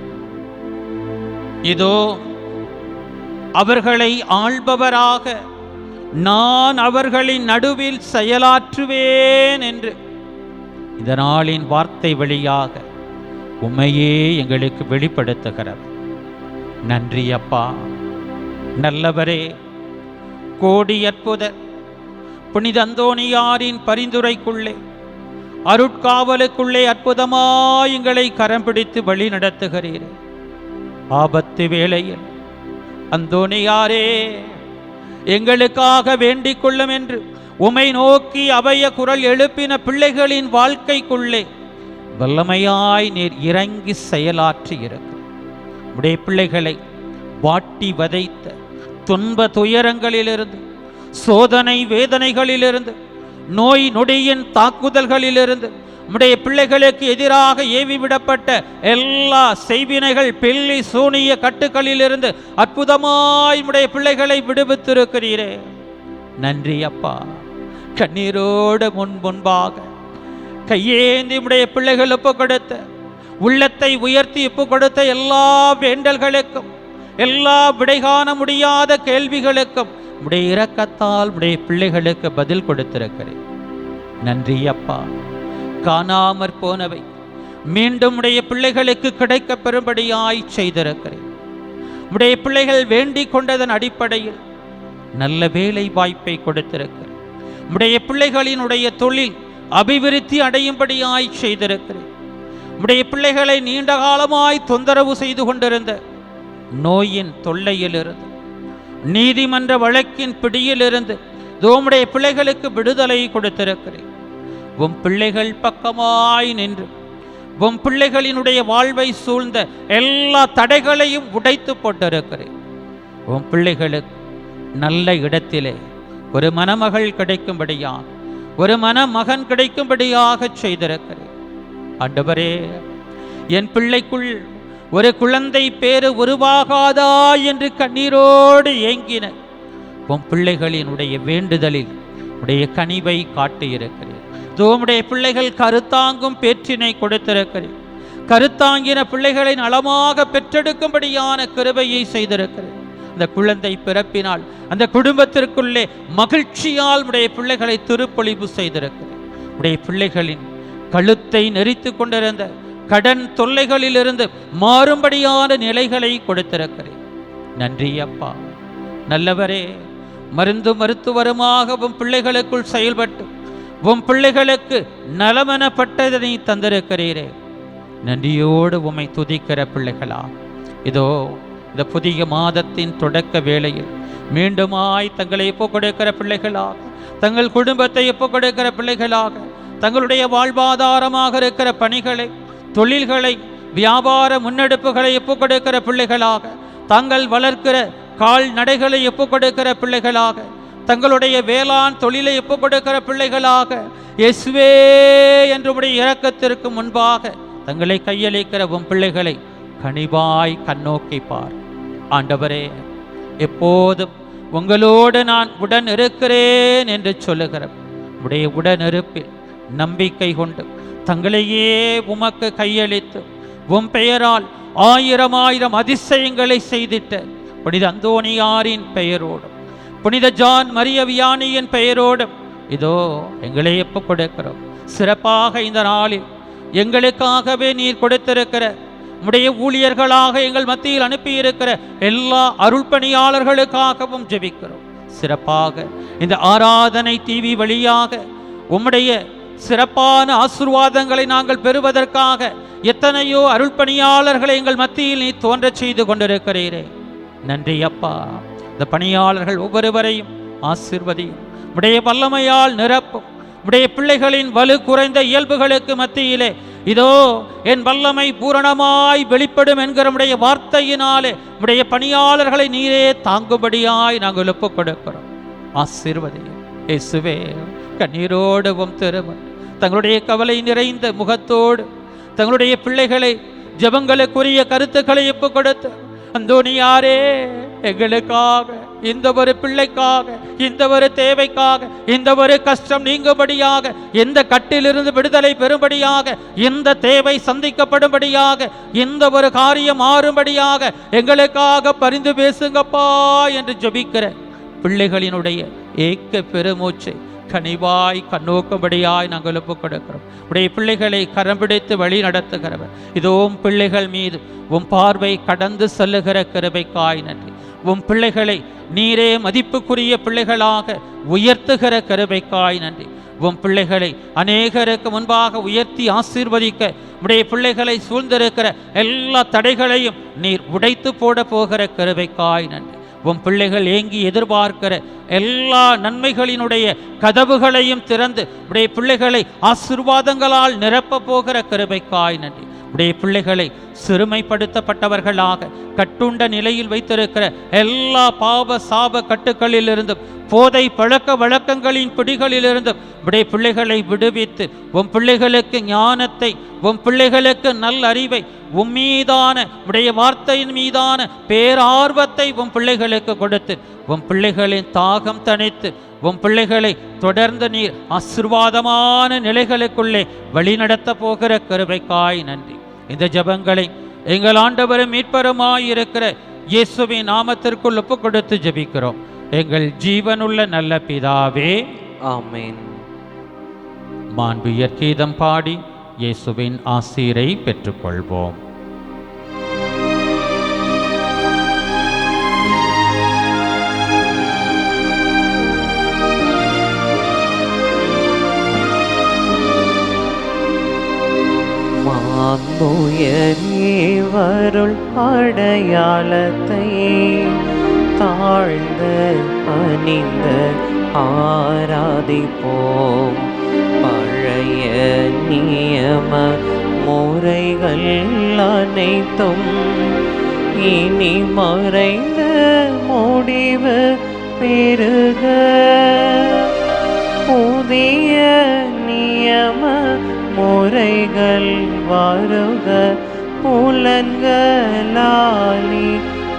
இதோ அவர்களை ஆள்பவராக நான் அவர்களின் நடுவில் செயலாற்றுவேன் என்று இந்த நாளின் வார்த்தை வழியாக உம்மையே எங்களுக்கு வெளிப்படுத்துகிறார். நன்றி அப்பா, நல்லவரே. கோடி அற்புதர் புனித அந்தோனியாரின் பரிந்துரைக்குள்ளே அருட்காவலுக்குள்ளே அற்புதமாய் எங்களை கரம் பிடித்து வழி நடத்துகிறீர். ஆபத்து வேளையில் அந்தோனியாரே எங்களுக்காக வேண்டிக் கொள்ளும் என்று உமை நோக்கி அபய குரல் எழுப்பின பிள்ளைகளின் வாழ்க்கைக்குள்ளே வல்லமையாய் நீர் இறங்கி செயலாற்றி இருக்கு. உடைய பிள்ளைகளை வாட்டி வதைத்த துன்ப துயரங்களிலிருந்து, சோதனை வேதனைகளிலிருந்து, நோய் நொடியின் தாக்குதல்களிலிருந்து, உடைய பிள்ளைகளுக்கு எதிராக ஏவிவிடப்பட்ட எல்லா செய்வினைகள், பில்லி சூனிய கட்டுக்களிலிருந்து அற்புதமாய் உடைய பிள்ளைகளை விடுவித்திருக்கிறீரே. நன்றி அப்பா. கண்ணீரோடு முன்பாக கையேந்தி உடைய பிள்ளைகள் ஒப்பு கொடுத்த, உள்ளத்தை உயர்த்தி ஒப்பு கொடுத்த எல்லா வேண்டல்களுக்கும், எல்லா விடை காண முடியாத கேள்விகளுக்கும் உடைய இரக்கத்தால் உடைய பிள்ளைகளுக்கு பதில் கொடுத்திருக்கிறேன். நன்றி அப்பா. காணாமற் போனவை மீண்டும் உடைய பிள்ளைகளுக்கு கிடைக்க பெறும்படியாய் செய்திருக்கிறேன். உடைய பிள்ளைகள் வேண்டிக் கொண்டதன் அடிப்படையில் நல்ல வேலை வாய்ப்பை கொடுத்திருக்கிறேன். உடைய பிள்ளைகளினுடைய தொழில் அபிவிருத்தி அடையும்படியாய் செய்திருக்கிறேன். உடைய பிள்ளைகளை நீண்ட காலமாய் தொந்தரவு செய்து கொண்டிருந்த நோயின் தொல்லையிலிருந்து, நீதிமன்ற வழக்கின் பிடியிலிருந்து உம்முடைய பிள்ளைகளுக்கு விடுதலை கொடுத்திருக்கிறேன். உம் பிள்ளைகள் பக்கமாய் நின்று உம் பிள்ளைகளினுடைய வாழ்வை சூழ்ந்த எல்லா தடைகளையும் உடைத்து போட்டிருக்கிறேன். உம் பிள்ளைகளுக்கு நல்ல இடத்திலே ஒரு மணமகள் கிடைக்கும்படியாக, ஒரு மணமகன் கிடைக்கும்படியாக செய்திருக்கிறேன். ஆண்டவரே, என் பிள்ளைக்குள் ஒரு குழந்தை பேரு உருவாகாதா என்று கண்ணீரோடு ஏங்கின உம் பிள்ளைகளினுடைய வேண்டுதலில் உடைய கனிவை காட்டியிருக்கிறேன். உம்முடைய பிள்ளைகள் கருத்தாங்கும் பேற்றினை கொடுத்திருக்கிறேன். கருத்தாங்கின பிள்ளைகளை நலமாக பெற்றெடுக்கும்படியான கிருபையை செய்திருக்கிறேன். அந்த குழந்தை பிறப்பினால் அந்த குடும்பத்திற்குள்ளே மகிழ்ச்சியால் உடைய பிள்ளைகளை திருப்பொழிவு செய்திருக்கிறேன். உடைய பிள்ளைகளின் கழுத்தை நெரித்து கொண்டிருந்த கடன் தொல்லைகளிலிருந்து மாறும்படியான நிலைகளை கொடுத்திருக்கிறேன். நன்றி அப்பா. நல்லவரே, மருந்து மருத்துவருமாக உம் பிள்ளைகளுக்குள் செயல்பட்டு உம் பிள்ளைகளுக்கு நலமெனப்பட்டதனை தந்திருக்கிறீரே. நன்றியோடு உம்மை துதிக்கிற பிள்ளைகளா, இதோ இந்த புதிய மாதத்தின் தொடக்க வேளையில் மீண்டுமாய் தங்களை ஒப்புக் கொடுக்கிற பிள்ளைகளாக, தங்கள் குடும்பத்தை ஒப்புக் கொடுக்கிற பிள்ளைகளாக, தங்களுடைய வாழ்வாதாரமாக இருக்கிற பணிகளை, தொழில்களை, வியாபார முன்னெடுப்புகளை ஒப்புக் கொடுக்கிற பிள்ளைகளாக, தாங்கள் வளர்க்கிற கால்நடைகளை ஒப்புக் கொடுக்கிற பிள்ளைகளாக, தங்களுடைய வேளாண் தொழிலை ஒப்புக் கொடுக்கிற பிள்ளைகளாக, இயேசுவே என்று உடைய இரக்கத்திற்கு முன்பாக தங்களை கையளிக்கிற உம் பிள்ளைகளை கனிவாய் கண்ணோக்கி பார். ஆண்டவரே, எப்போதும் உங்களோடு நான் உடன் இருக்கிறேன் என்று சொல்லுகிற உடைய உடன் இருப்பில் நம்பிக்கை கொண்டு தங்களையே உமக்கு கையளித்து உம் பெயரால் ஆயிரம் ஆயிரம் அதிசயங்களை செய்திட்ட புனித அந்தோனியாரின் பெயரோடும், புனித ஜான் மரிய வியானியின் பெயரோடும் இதோ எங்களை ஒப்புக் கொடுக்கிறோம். சிறப்பாக இந்த நாளில் எங்களுக்காகவே நீர் கொடுத்திருக்கிற உடைய ஊழியர்களாக எங்கள் மத்தியில் அனுப்பியிருக்கிற எல்லா அருள்பணியாளர்களுக்காகவும் ஜெபிக்கிறோம். சிறப்பாக இந்த ஆராதனை டிவி வழியாக உம்முடைய சிறப்பான ஆசீர்வாதங்களை நாங்கள் பெறுவதற்காக எத்தனையோ அருள்பணியாளர்களை எங்கள் மத்தியில் நீ தோன்ற செய்து கொண்டிருக்கிறீரே. நன்றி அப்பா. இந்த பணியாளர்கள் ஒவ்வொருவரையும் ஆசீர்வதியும், உடைய வல்லமையால் நிரப்பும். உடைய பிள்ளைகளின் வலு குறைந்த இயல்புகளுக்கு மத்தியிலே இதோ என் வல்லமை பூரணமாய் வெளிப்படும் என்கிற உடைய வார்த்தையினாலே உடைய பணியாளர்களை நீரே தாங்கும்படியாய் நாங்கள் ஒப்புக் கொடுக்கிறோம். ஆசீர்வதியும் இயேசுவே. கண்ணீரோடு உம் திருமண் தங்களுடைய கவலை நிறைந்த முகத்தோடு தங்களுடைய பிள்ளைகளை ஜெபங்களுக்குரிய கருத்துக்களை ஒப்புக் கொடுத்து, அந்தோனியாரே, எங்களுக்காக, இந்த ஒரு பிள்ளைக்காக, இந்த ஒரு தேவைக்காக, இந்த ஒரு கஷ்டம் நீங்கும்படியாக, எந்த கட்டிலிருந்து விடுதலை பெறும்படியாக, இந்த தேவை சந்திக்கப்படும்படியாக, இந்த ஒரு காரியம் மாறும்படியாக எங்களுக்காக பரிந்து பேசுங்கப்பா என்று ஜெபிக்கிற பிள்ளைகளினுடைய ஏக்க பெருமூச்சை கனிவாய் கண்ணோக்கும்படியாய் நாங்கள் ஒப்புக் கொடுக்கிறோம். உடைய பிள்ளைகளை கரம் பிடித்து வழி நடத்துகிறவர் இதோ பிள்ளைகள் மீது உம் பார்வை கடந்து செல்லுகிற கிருபைக்காய் நன்றி. உம் பிள்ளைகளை நீரே மதிப்புக்குரிய பிள்ளைகளாக உயர்த்துகிற கிருபைக்காய் நன்றி. உம் பிள்ளைகளை அநேகருக்கு முன்பாக உயர்த்தி ஆசீர்வதிக்க உடைய பிள்ளைகளை சூழ்ந்திருக்கிற எல்லா தடைகளையும் நீர் உடைத்து போட போகிற கிருபைக்காய் நன்றி. உம் பிள்ளைகள் ஏங்கி எதிர்பார்க்கிற எல்லா நன்மைகளினுடைய கதவுகளையும் திறந்து உடைய பிள்ளைகளை ஆசீர்வாதங்களால் நிரப்ப போகிற கிருபைக்காய் நன்றி. உடைய பிள்ளைகளை சிறுமைப்படுத்தப்பட்டவர்களாக கட்டுண்ட நிலையில் வைத்திருக்கிற எல்லா பாவ சாப கட்டுக்களிலிருந்தும் போதை பழக்க வழக்கங்களின் பிடிகளிலிருந்தும் உடைய பிள்ளைகளை விடுவித்து உம் பிள்ளைகளுக்கு ஞானத்தை, உம் பிள்ளைகளுக்கு நல்ல அறிவை, உம்மீதான உடைய வார்த்தையின் மீதான பேரார்வத்தை உம் பிள்ளைகளுக்கு கொடுத்து உம் பிள்ளைகளின் தாகம் தணித்து உம் பிள்ளைகளை தொடர்ந்து நீர் ஆசீர்வாதமான நிலைகளுக்குள்ளே வழிநடத்த போகிற கிருபைக்காய் நன்றி. இந்த ஜெபங்களை எங்கள் ஆண்டவரும் மீட்பருமாயிருக்கிற இயேசுவின் நாமத்திற்குள் ஒப்பு கொடுத்து ஜெபிக்கிறோம் எங்கள் ஜீவனுள்ள நல்ல பிதாவே, ஆமென். மாண்புயர் கீதம் பாடி இயேசுவின் ஆசீரை பெற்றுக்கொள்வோம். மாண்புயர்வருள் அடையாளத்தை தாழ்ந்து பணிந்து ஆராதிப்போம். பழைய நியம முறைகள் அனைத்தும் இனி மறைந்து முடிவு பெறுக. புதிய நியம முறைகள் வருக. புலன்களாலி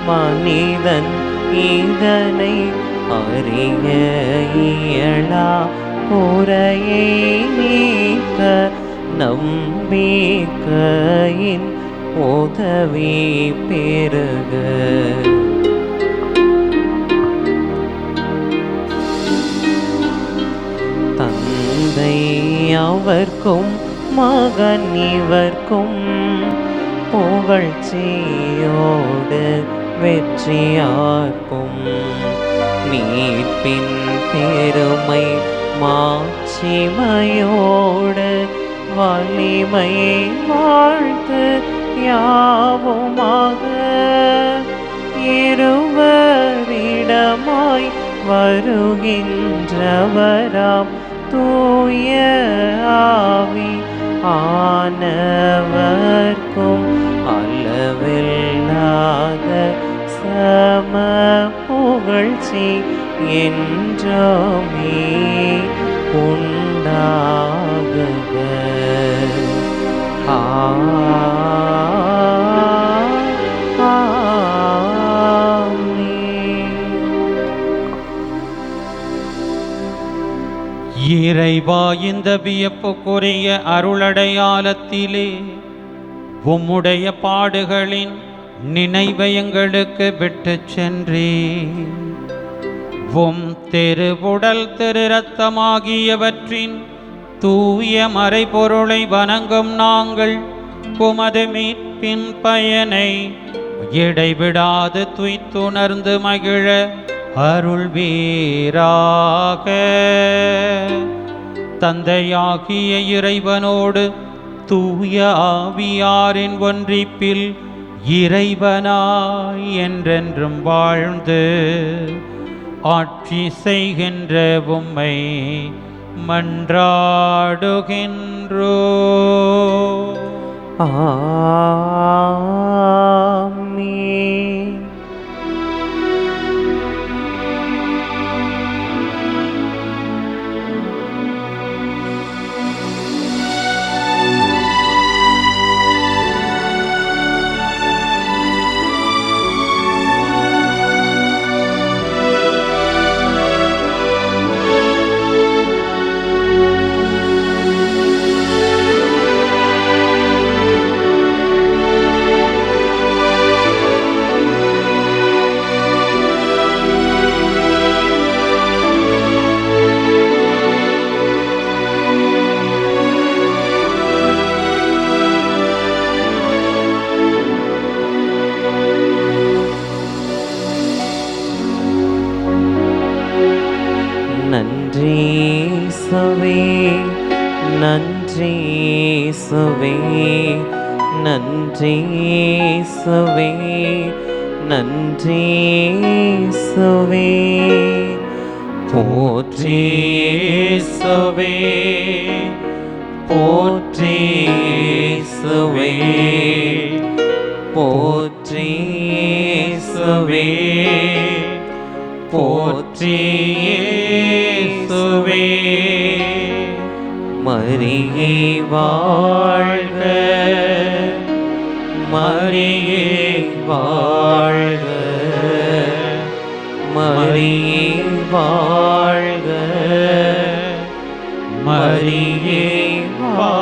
மனிதன் இதனை அறிய இயலா. குறையை நீக்க நம்பிக்கையின் உதவி பெறுக. தந்தை அவர்க்கும் மகன் இவர்க்கும் புகழ்ச்சியோடு வெற்றியார்க்கும் மீட்பின் பெருமை மாட்சிமையோடு வலிமை வாழ்த்து யாவுமாக. இருவரிடமாய் வருகின்றவராம் தூய ஆவி ஆனவர்க்கும் அளவில்லாத சம புகழ்ச்சி என்றுமே உண்டாகுக. இறைவா, இந்த வியப்புக்குரிய அருளடையாளத்திலே உம்முடைய பாடுகளின் நினைவை எங்களுக்கு விட்டு சென்றே. உம் திருவுடல் திரு இரத்தமாகியவற்றின் தூய மறைபொருளை வணங்கும் நாங்கள் உமது மீட்பின் பயனை இடைவிடாது துய்த்துணர்ந்து மகிழ அருள்வீராக. தந்தையாகிய இறைவனோடு தூய ஆவியாரின் ஒன்றிப்பில் இறைவனாய் என்றென்றும் வாழ்ந்து ஆட்சி செய்கின்ற உம்மை மன்றாடுகின்றோ. ஆமென். நன்றி இயேசுவே, நன்றி இயேசுவே, நன்றி இயேசுவே, நன்றி இயேசுவே. போற்றி இயேசுவே, போற்றி இயேசுவே, போற்றி இயேசுவே, போற்றி இயேசுவே. மரியே வாழ்க, மரியே வாழ்க, மரியே வாழ்க, மரியே வாழ்க.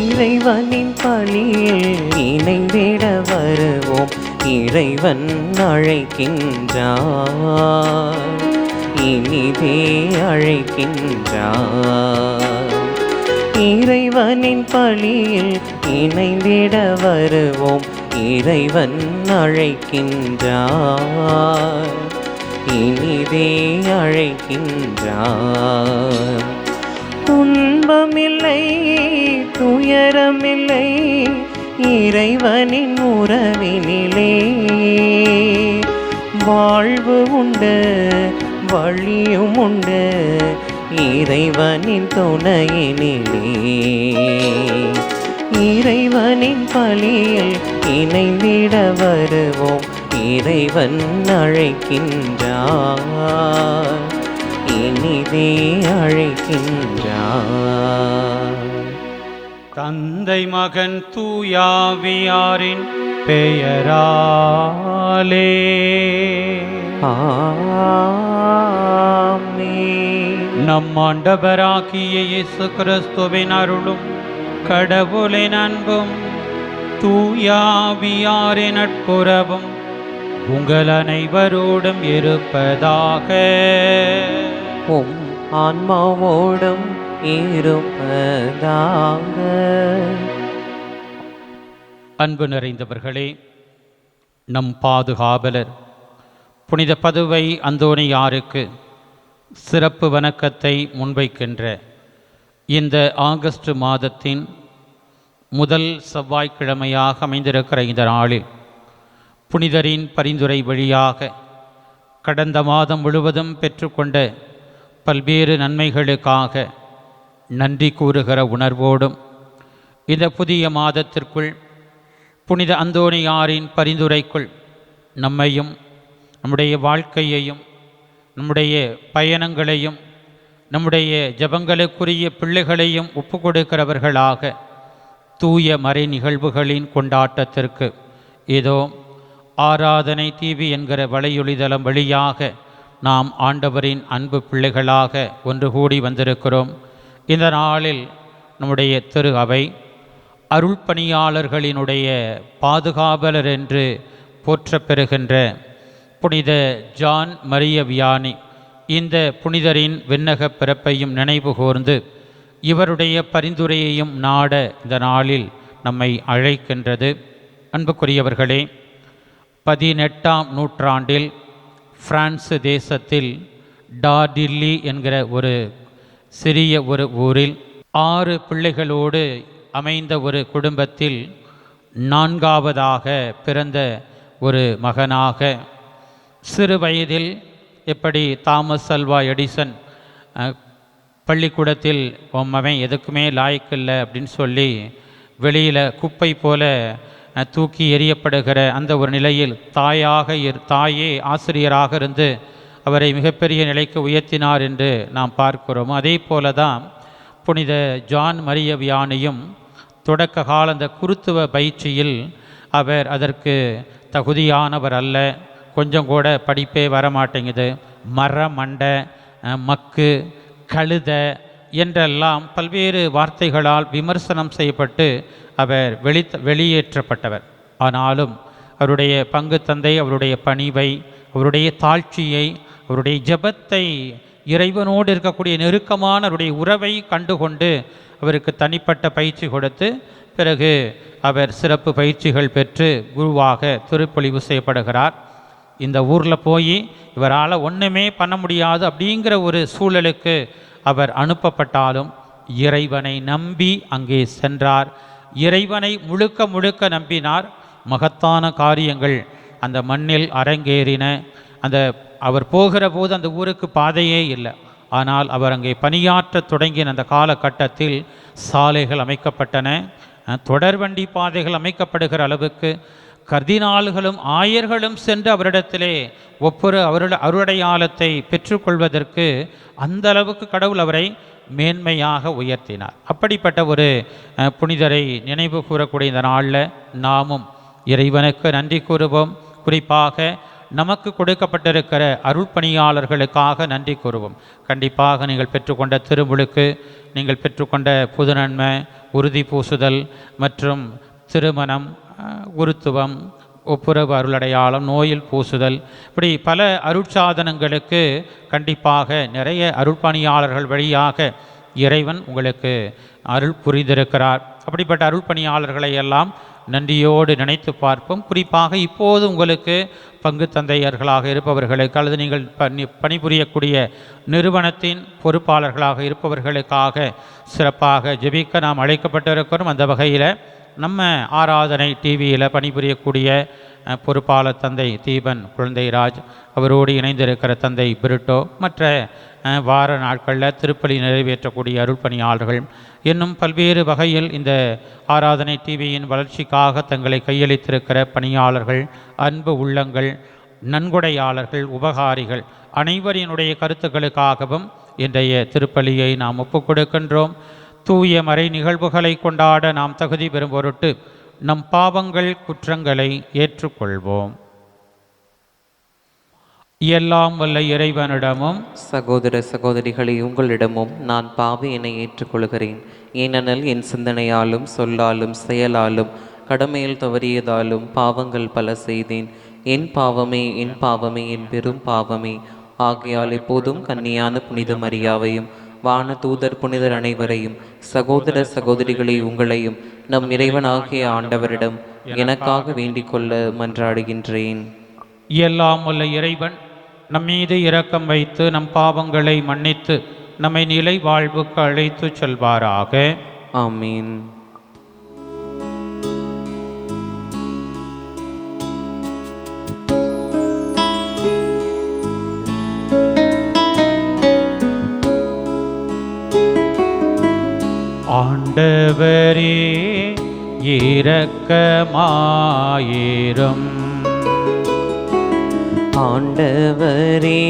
இறைவனின் பணியில் இணைந்திட வருவோம், இறைவன் அழைக்கின்றார், இனிதே அழைக்கின்றார். இறைவனின் பணியில் இணைந்திட வருவோம், இறைவன் அழைக்கின்றார், இனிதே அழைக்கின்றார். துன்பமில்லை துயரமில்லை இறைவனின் உறவினிலே, வாழ்வு உண்டு வழியும் உண்டு இறைவனின் துணையினிலே. இறைவனின் பலியில் இணைந்திட வருவோம், இறைவன் அழைக்கின்றார், இனிதே அழைக்கின்றார். தந்தை மகன் தூயாவியாரின் பெயராலே ஆமென். நம் ஆண்டவராகிய இயேசு கிறிஸ்துவின் அருளும் கடவுளின் அன்பும் தூயாவியாரின் நட்புறவும் உங்கள் அனைவரோடும் இருப்பதாக. உம் ஆன்மாவோடும் இருப்பதாக. அன்பு நிறைந்தவர்களே, நம் பாதுகாவலர் புனித பதுவை அந்தோணியாருக்கு சிறப்பு வணக்கத்தை முன்வைக்கின்ற இந்த ஆகஸ்ட் மாதத்தின் முதல் செவ்வாய்க்கிழமையாக அமைந்திருக்கிற இந்த நாளில் புனிதரின் பரிந்துரை வழியாக கடந்த மாதம் முழுவதும் பெற்றுக்கொண்ட பல்வேறு நன்மைகளுக்காக நன்றி கூறுகிற உணர்வோடும் இந்த புதிய மாதத்திற்குள் புனித அந்தோணியாரின் பரிந்துரைக்குள் நம்மையும் நம்முடைய வாழ்க்கையையும் நம்முடைய பயணங்களையும் நம்முடைய ஜபங்களுக்குரிய பிள்ளைகளையும் ஒப்பு கொடுக்கிறவர்களாக தூய மறை நிகழ்வுகளின் கொண்டாட்டத்திற்கு இதோ ஆராதனை டிவி என்கிற வலையொலிதளம் வழியாக நாம் ஆண்டவரின் அன்பு பிள்ளைகளாக ஒன்று கூடி வந்திருக்கிறோம். இந்த நாளில் நம்முடைய திரு அவை அருள் பணியாளர்களினுடைய பாதுகாவலர் என்று போற்றப்பெறுகின்ற புனித ஜான் மரிய வியானி இந்த புனிதரின் விண்ணக பிறப்பையும் நினைவு கூர்ந்து இவருடைய பரிந்துரையையும் நாட இந்த நாளில் நம்மை அழைக்கின்றது. அன்புக்குரியவர்களே, 18ஆம் நூற்றாண்டில் பிரான்சு தேசத்தில் டார்டில்லி என்கிற ஒரு சிறிய ஒரு ஊரில் 6 பிள்ளைகளோடு அமைந்த ஒரு குடும்பத்தில் 4ஆவதாக பிறந்த ஒரு மகனாக, சிறு வயதில் எப்படி தாமஸ் அல்வா எடிசன் பள்ளிக்கூடத்தில் அவன் எதுக்குமே லாய்க்கில்லை அப்படின்னு சொல்லி வெளியில் குப்பை போல தூக்கி எறியப்படுகிற அந்த ஒரு நிலையில் தாயே ஆசிரியராக இருந்து அவரை மிகப்பெரிய நிலைக்கு உயர்த்தினார் என்று நாம் பார்க்கிறோம். அதே போல தான் புனித ஜான் மரிய வியானியும் தொடக்க கால அந்த குருத்துவ பயிற்சியில் அவர் அதற்கு தகுதியானவர் அல்ல, கொஞ்சம் கூட படிப்பே வரமாட்டேங்குது, மண்டை மக்கு கழுத என்றெல்லாம் பல்வேறு வார்த்தைகளால் விமர்சனம் செய்யப்பட்டு அவர் வெளியேற்றப்பட்டவர். ஆனாலும் அவருடைய பங்கு தந்தை அவருடைய பணிவை, அவருடைய தாழ்ச்சியை, அவருடைய ஜெபத்தை, இறைவனோடு இருக்கக்கூடிய நெருக்கமான அவருடைய உறவை கண்டுகொண்டு அவருக்கு தனிப்பட்ட பயிற்சி கொடுத்து பிறகு அவர் சிறப்பு பயிற்சிகள் பெற்று குருவாக திருப்பொழிவு செய்யப்படுகிறார். இந்த ஊரில் போய் இவரால் ஒன்றுமே பண்ண முடியாது அப்படிங்கிற ஒரு சூழலுக்கு அவர் அனுப்பப்பட்டாலும் இறைவனை நம்பி அங்கே சென்றார். இறைவனை முழுக்க முழுக்க நம்பினார். மகத்தான காரியங்கள் அந்த மண்ணில் அரங்கேறின. அவர் போகிற போது அந்த ஊருக்கு பாதையே இல்லை. ஆனால் அவர் அங்கே பணியாற்ற தொடங்கின அந்த காலகட்டத்தில் சாலைகள் அமைக்கப்பட்டன, தொடர்வண்டி பாதைகள் அமைக்கப்படுகிற அளவுக்கு கர்தினால்களும் ஆயர்களும் சென்று அவரிடத்திலே ஒவ்வொரு அருடையாளத்தை பெற்றுக்கொள்வதற்கு அந்த அளவுக்கு கடவுள் அவரை மேன்மையாக உயர்த்தினார். அப்படிப்பட்ட ஒரு புனிதரை நினைவு கூறக்கூடிய இந்த நாளில் நாமும் இறைவனுக்கு நன்றி கூறுவோம். குறிப்பாக நமக்கு கொடுக்கப்பட்டிருக்கிற அருள் பணியாளர்களுக்காக நன்றி கூறுவோம். கண்டிப்பாக நீங்கள் பெற்றுக்கொண்ட திருமுழுக்கு, நீங்கள் பெற்றுக்கொண்ட புது நன்மை, உறுதி பூசுதல் மற்றும் திருமணம், குருத்துவம், ஒப்புரவு அருளடையாளம், நோயில் பூசுதல், இப்படி பல அருட்சாதனங்களுக்கு கண்டிப்பாக நிறைய அருள்பணியாளர்கள் வழியாக இறைவன் உங்களுக்கு அருள் புரிந்திருக்கிறார். அப்படிப்பட்ட அருள்பணியாளர்களை எல்லாம் நன்றியோடு நினைத்து பார்ப்போம். குறிப்பாக இப்போது உங்களுக்கு பங்கு தந்தையர்களாக இருப்பவர்களுக்கு அல்லது நீங்கள் பணிபுரியக்கூடிய நிறுவனத்தின் பொறுப்பாளர்களாக இருப்பவர்களுக்காக சிறப்பாக ஜெபிக்க நாம் அழைக்கப்பட்டிருக்கிறோம். அந்த வகையில் நம்ம ஆராதனை டிவியில் பணிபுரியக்கூடிய பொறுப்பாளர் தந்தை தீபன் குழந்தைராஜ், அவரோடு இணைந்திருக்கிற தந்தை பிரிட்டோ, மற்ற வார நாட்களில் திருப்பலி நிறைவேற்றக்கூடிய அருள்பணியாளர்கள், இன்னும் பல்வேறு வகையில் இந்த ஆராதனை டிவியின் வளர்ச்சிக்காக தங்களை கையளித்திருக்கிற பணியாளர்கள், அன்பு உள்ளங்கள், நன்கொடையாளர்கள், உபகாரிகள் அனைவரினுடைய கருத்துக்களுக்காகவும் இன்றைய திருப்பலியை நாம் ஒப்புக் கொடுக்கின்றோம். தூய மறை நிகழ்வுகளை கொண்டாட நாம் தகுதி பெறும் பொருட்டு நம் பாவங்கள் குற்றங்களை ஏற்றுக்கொள்வோம். எல்லாம் வல்ல இறைவனிடமும் சகோதர சகோதரிகளை உங்களிடமும் நான் பாவியினை ஏற்றுக்கொள்கிறேன். ஏனெனில் என் சிந்தனையாலும் சொல்லாலும் செயலாலும் கடமையில் தவறியதாலும் பாவங்கள் பல செய்தேன். என் பாவமே என் பெரும் பாவமே. ஆகையால் எப்போதும் கன்னியான புனித மரியாவையும் வான தூதர் புனிதர் அனைவரையும் சகோதர சகோதரிகளை உங்களையும் நம் இறைவனாகிய ஆண்டவரிடம் எனக்காக வேண்டிக் கொள்ள மன்றாடுகின்றேன். எல்லாம் வல்ல இறைவன் நம்மீது இரக்கம் வைத்து நம் பாவங்களை மன்னித்து நம்மை நிலை வாழ்வுக்கு அழைத்து செல்வாராக. ஆமீன். ஆண்டவரே இரக்கமாயிரும். ஆண்டவரே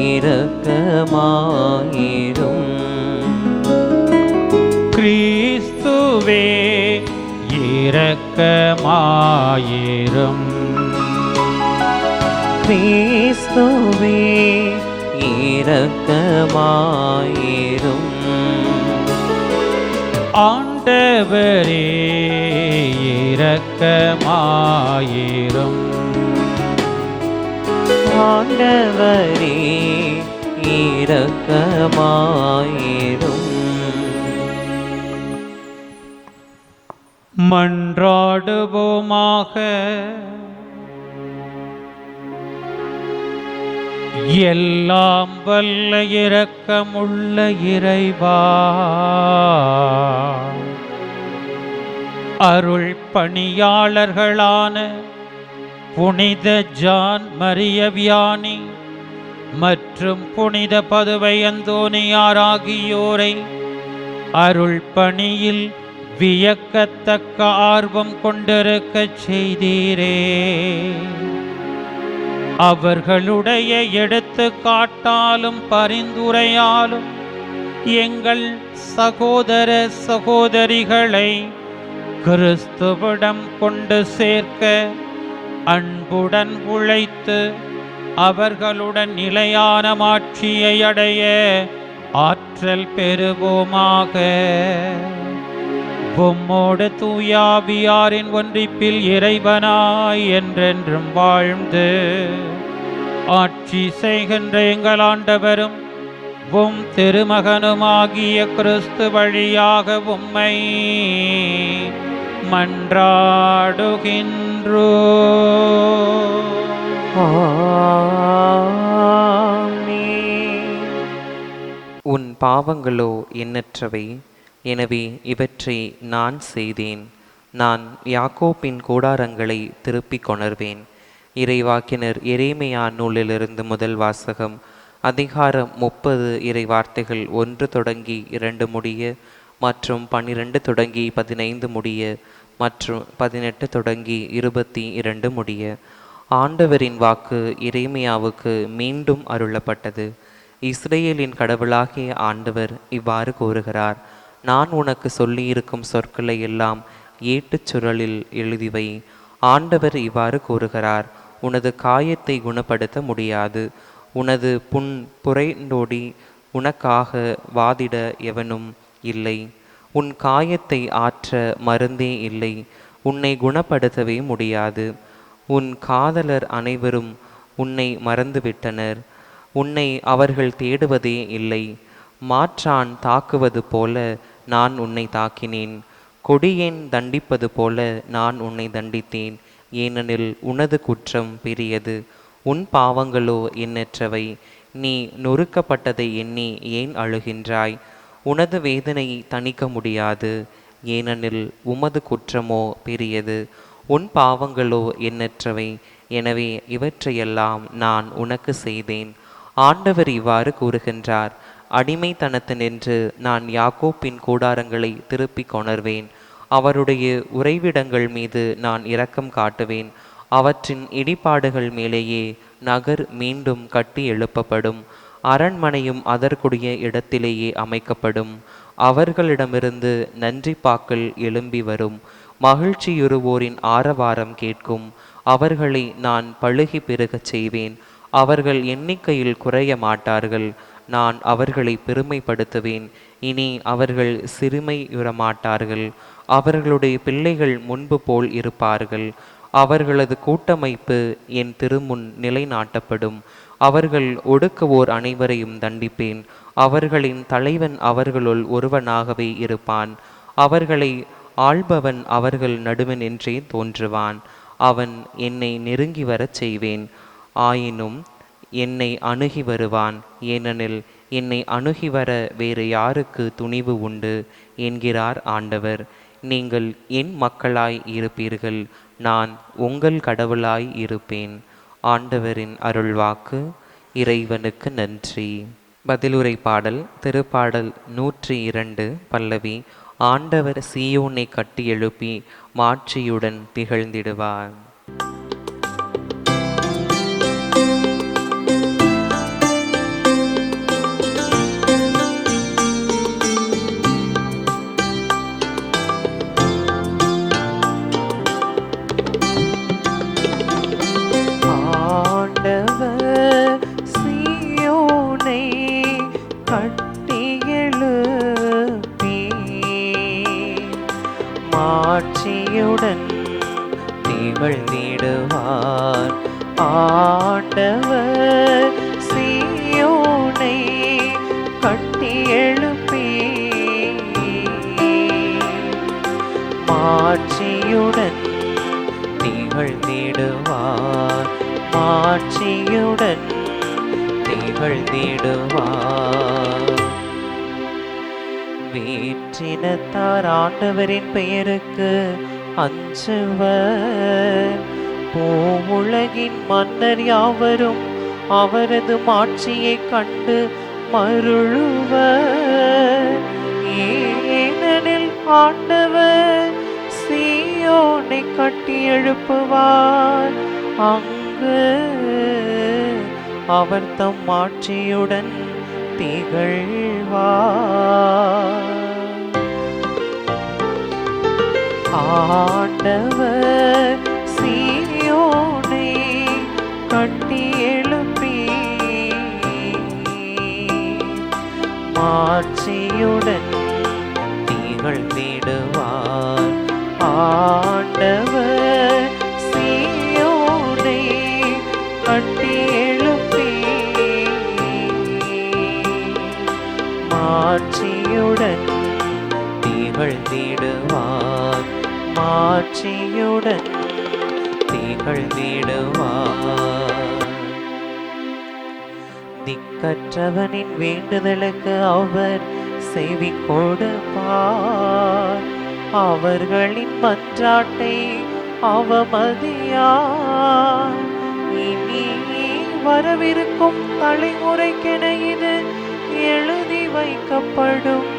இரக்கமாயிரும். கிறிஸ்துவே இரக்கமாயிரும். கிறிஸ்துவே இரக்கமாயிரும். ஆண்டவரே இரக்கமாயிரும். ஆண்டவரே இரக்கமாயிரும். மன்றாடுவோமாக. எல்லாம் வல்ல இரக்கமுள்ள இறைவா, அருள் பணியாளர்களான புனித ஜான் மரிய வியானி மற்றும் புனித பதுவை அந்தோனியார் ஆகியோரை அருள் பணியில் வியக்கத்தக்க ஆர்வம் கொண்டிருக்க செய்தீரே. அவர்களுடைய எடுத்துக்காட்டாலும் பரிந்துரையாலும் எங்கள் சகோதர சகோதரிகளை கிறிஸ்துவிடம் கொண்டு சேர்க்க அன்புடன் உழைத்து அவர்களுடன் நிலையான மாட்சியை அடைய ஆற்றல் பெறுவோமாக. உம்மோடு தூயாவியாரின் ஒன்றிப்பில் இறைவனாய் என்றென்றும் வாழ்ந்து ஆட்சி செய்கின்ற எங்கள் ஆண்டவரும் உம் திருமகனுமாகிய கிறிஸ்து வழியாக உம்மை மன்றாடுகின்றோ. உன் பாவங்களோ எண்ணற்றவை, எனவே இவற்றை நான் செய்தேன். நான் யாக்கோப்பின் கூடாரங்களை திருப்பிக் கொணர்வேன். இறைவாக்கினர் எரேமியா நூலிலிருந்து முதல் வாசகம். அதிகாரம் 30 இறை வார்த்தைகள் 1 தொடங்கி 2 முடிய மற்றும் 12 தொடங்கி 15 முடிய மற்றும் 18 தொடங்கி 22 முடிய. ஆண்டவரின் வாக்கு எரேமியாவுக்கு மீண்டும் அருளப்பட்டது. இஸ்ரேலின் கடவுளாகிய ஆண்டவர் இவ்வாறு கூறுகிறார்: நான் உனக்கு சொல்லியிருக்கும் சொற்களை எல்லாம் ஏட்டுச் சுருளில் எழுதிவை. ஆண்டவர் இவ்வாறு கூறுகிறார்: உனது காயத்தை குணப்படுத்த முடியாது. உனது புரைண்டோடி உனக்காக வாதிட எவனும் இல்லை. உன் காயத்தை ஆற்ற மருந்தே இல்லை. உன்னை குணப்படுத்தவே முடியாது. உன் காதலர் அனைவரும் உன்னை மறந்துவிட்டனர். உன்னை அவர்கள் தேடுவதே இல்லை. மாற்றான் தாக்குவது போல நான் உன்னை தாக்கினேன். கொடியேன் தண்டிப்பது போல நான் உன்னை தண்டித்தேன். ஏனெனில் உனது குற்றம் பெரியது, உன் பாவங்களோ எண்ணற்றவை. நீ நொறுக்கப்பட்டதை எண்ணி ஏன் அழுகின்றாய்? உனது வேதனையை தணிக்க முடியாது, ஏனெனில் உமது குற்றமோ பெரியது, உன் பாவங்களோ எண்ணற்றவை. எனவே இவற்றையெல்லாம் நான் உனக்கு செய்தேன். ஆண்டவர் இவ்வாறு கூறுகின்றார்: அடிமைத்தனத்தினின்று நான் யாக்கோப்பின் கூடாரங்களை திருப்பிக் கொணர்வேன். அவருடைய உறைவிடங்கள் மீது நான் இரக்கம் காட்டுவேன். அவற்றின் இடிபாடுகள் மேலேயே நகர் மீண்டும் கட்டி எழுப்பப்படும். அரண்மனையும் அதற்குரிய இடத்திலேயே அமைக்கப்படும். அவர்களிடமிருந்து நன்றிப்பாக்கள் எழும்பி வரும். மகிழ்ச்சியுறுவோரின் ஆரவாரம் கேட்கும். அவர்களை நான் பழுகி பெருகச் செய்வேன். அவர்கள் எண்ணிக்கையில் குறைய மாட்டார்கள். நான் அவர்களை பெருமைப்படுத்துவேன். இனி அவர்கள் சிறுமையுறமாட்டார்கள். அவர்களுடைய பிள்ளைகள் முன்பு போல் இருப்பார்கள். அவர்களது கூட்டமைப்பு என் திருமுன் நிலைநாட்டப்படும். அவர்கள் ஒடுக்குவோர் அனைவரையும் தண்டிப்பேன். அவர்களின் தலைவன் அவர்களுள் ஒருவனாகவே இருப்பான். அவர்களை ஆள்பவன் அவர்கள் நடுவனின்றே தோன்றுவான். அவன் என்னை நெருங்கி வரச் செய்வேன். ஆயினும் என்னை அணுகி வருவான். ஏனெனில் என்னை அணுகி வர வேறு யாருக்கு துணிவு உண்டு என்கிறார் ஆண்டவர். நீங்கள் என் மக்களாய் இருப்பீர்கள், நான் உங்கள் கடவுளாய் இருப்பேன். ஆண்டவரின் அருள்வாக்கு. இறைவனுக்கு நன்றி. பதிலுரை பாடல். திருப்பாடல் 102 பல்லவி. ஆண்டவர் சீயோனை கட்டி எழுப்பி மாட்சியுடன் திகழ்ந்திடுவார். மாட்சியுடன் திகழ்ந்திடுவார். ஆண்டவர் சீயோனை கட்டி எழுப்பி மாட்சியுடன் திகழ்ந்திடுவார். மாட்சியுடன் திகழ்ந்திடுவார். வேற்றினத்தார் ஆண்டவரின் பெயருக்கு அஞ்சுவர். பூவுலகின் மன்னர் யாவரும் அவரது மாட்சியை கண்டு மருளுவர். ஏனெனில் ஆண்டவர் சீயோனை கட்டி எழுப்புவார். அங்கு அவர் தம் மாட்சியுடன் திகழ்வார். ஆண்டவர் சீயோனை கட்டி எழுப்பி மாட்சியுடன் திகழ்ந்திடுவார். ஆண்டவர் சீயோனை கட்டி எழுப்பி மாட்சியுடன் திகழ்ந்திடுவார். திக்கற்றவனின் வேண்டுதலுக்கு அவர் செவி கொடுப்பார். அவர்களின் மன்றாட்டை அவமதியார். இனி வரவிருக்கும் தலைமுறைக்கென இது எழுதி வைக்கப்படும்.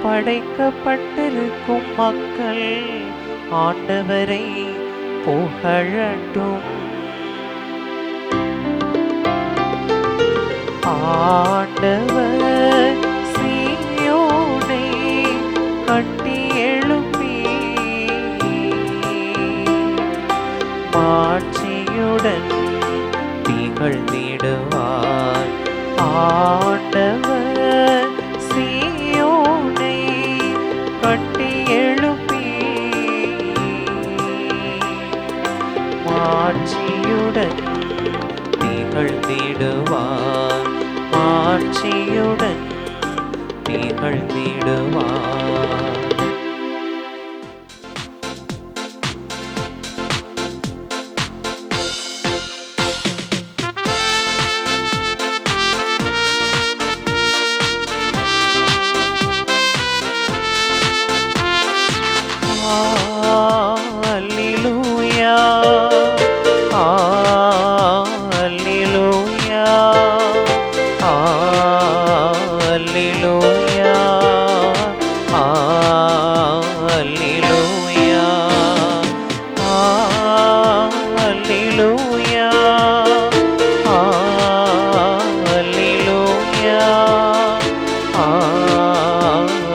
படைக்கப்பட்டிருக்கும் மக்கள் ஆண்டவரை புகழட்டும். ஆண்டவர் சீயோனை கட்டி எழுப்பி மாட்சியுடன் திகழ்ந்திடுவார். ஆண்டவர் சீயோனை கட்டி எழுப்பி மாட்சியுடன் திகழ்ந்திடுவார். மாட்சியுடன் திகழ்ந்திடுவார். Alleluia, Alleluia, Alleluia, Alleluia, Alleluia,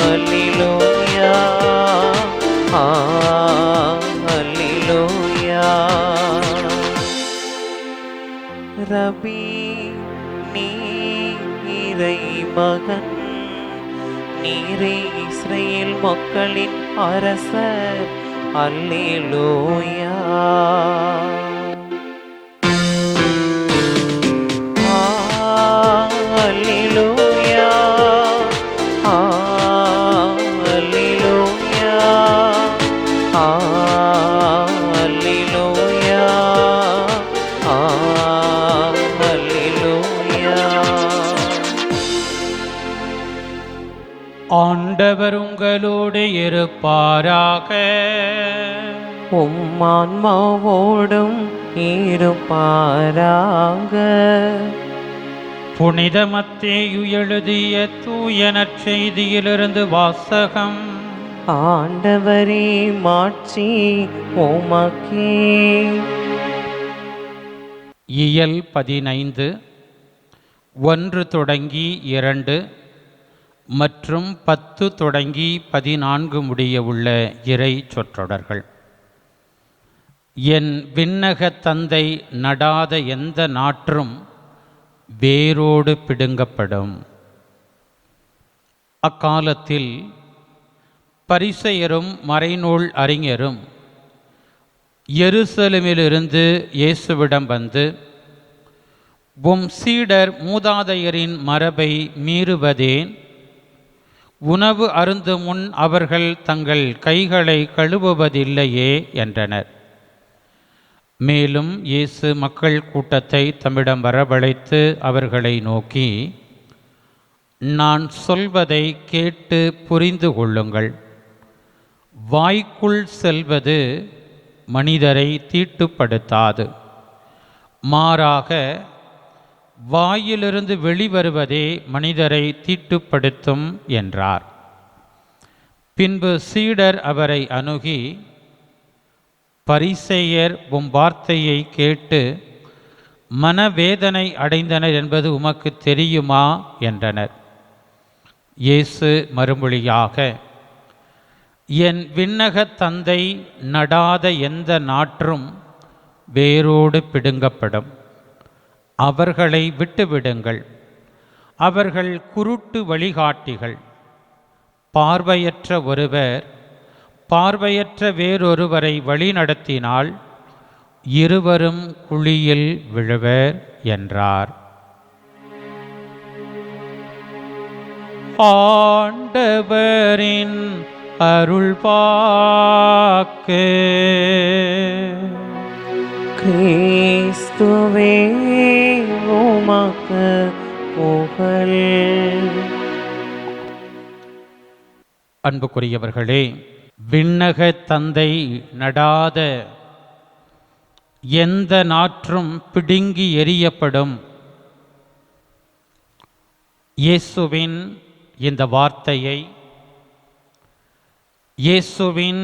Alleluia, Alleluia. ரபி நீரை மகன், நீரே இஸ்ரேல் மக்களின் அரசர். அல்லேலூயா. அல்லேலூயா, அல்லேலூயா, அல்லேலூயா, அல்லேலூயா. ஆண்டவர் உங்களோடு இருப்பாராக. உம் ஆன்மாவோடும் இருப்பாராக. புனித மத்தேயு எழுதிய தூய நற்செய்தியிலிருந்து வாசகம். ஆண்டவரே மாட்சி உமக்கே. இயல் 15 1 தொடங்கி 2 மற்றும் 10 தொடங்கி 14 முடிய உள்ள இறை சொற்றொடர்கள். என் விண்ணக தந்தை நடாத எந்த நாற்றும் வேரோடு பிடுங்கப்படும். அக்காலத்தில் பரிசேயரும் மறைநூல் அறிஞரும் எருசலேமிலிருந்து இயேசுவிடம் வந்து, உம் சீடர் மூதாதையரின் மரபை மீறுவதேன்? உணவு அருந்தும் முன் அவர்கள் தங்கள் கைகளை கழுவுவதில்லையே என்றனர். மேலும் இயேசு மக்கள் கூட்டத்தை தம்மிடம் வரவழைத்து அவர்களை நோக்கி, நான் சொல்வதை கேட்டு புரிந்து கொள்ளுங்கள். வாய்க்குள் செல்வது மனிதரை தீட்டுப்படுத்தாது, மாறாக வாயிலிருந்து வெளிவருவதே மனிதரை தீட்டுப்படுத்தும் என்றார். பின்பு சீடர் அவரை அணுகி, பரிசேயர் உம் வார்த்தையை கேட்டு மனவேதனை அடைந்தனர் என்பது உமக்கு தெரியுமா என்றனர். இயேசு மறுமொழியாக, என் விண்ணக தந்தை நடாத எந்த நாற்றும் வேரோடு பிடுங்கப்படும். அவர்களை விட்டுவிடுங்கள். அவர்கள் குருட்டு வழிகாட்டிகள். பார்வையற்ற ஒருவர் பார்வையற்ற வேறொருவரை வழிநடத்தினால் இருவரும் குழியில் விழுவர் என்றார். ஆண்டவரின் அருள்வாக்கு. கிறிஸ்துவே உமக்கு புகழ். அன்புக்குரியவர்களே, விண்ணக தந்தை நடாத எந்த நாற்றும் பிடுங்கி எறியப்படும் இயேசுவின் இந்த வார்த்தையை, இயேசுவின்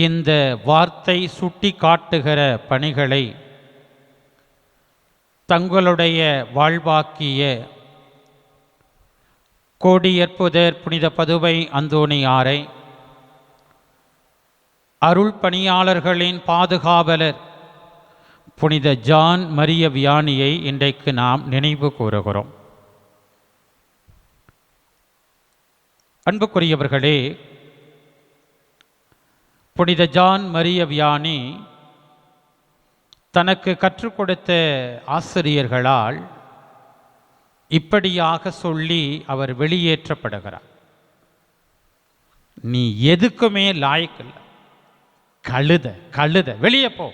இந்த வார்த்தை சுட்டி காட்டுகிற பணிகளை தங்களுடைய வாழ்வாக்கிய கோடியற்புதர் புனித பதுவை அந்தோணியாரை, அருள் பணியாளர்களின் பாதுகாவலர் புனித ஜான் மரிய வியானியை இன்றைக்கு நாம் நினைவு கூறுகிறோம். அன்புக்குரியவர்களே, புனித ஜான் மரிய வியானி தனக்கு கற்றுக் கொடுத்த ஆசிரியர்களால் இப்படியாக சொல்லி அவர் வெளியேற்றப்படுகிறார். நீ எதுக்குமே லாயக்கில்ல, கழுத வெளியே போ.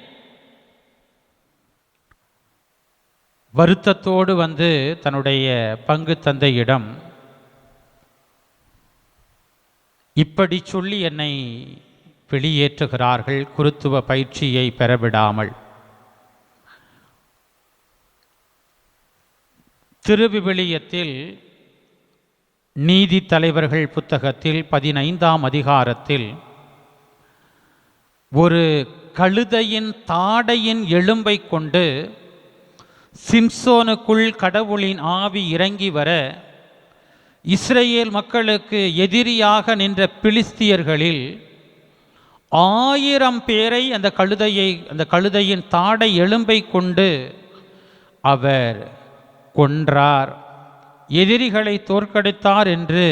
வருத்தத்தோடு வந்து தன்னுடைய பங்கு தந்தையிடம் இப்படி சொல்லி என்னை வெளியேற்றுகிறார்கள், குருத்துவ பயிற்சியை பெறவிடாமல். திருவிவிலியத்தில் நீதி தலைவர்கள் புத்தகத்தில் 15ஆம் அதிகாரத்தில் ஒரு கழுதையின் தாடையின் எலும்பை கொண்டு சிம்சோனுக்குள் கடவுளின் ஆவி இறங்கி வர இஸ்ரேல் மக்களுக்கு எதிரியாக நின்ற பிலிஸ்தியர்களில் 1000 பேரை அந்த கழுதையின் தாடை எலும்பை கொண்டு அவர் கொன்றார், எதிரிகளை தோற்கடித்தார் என்று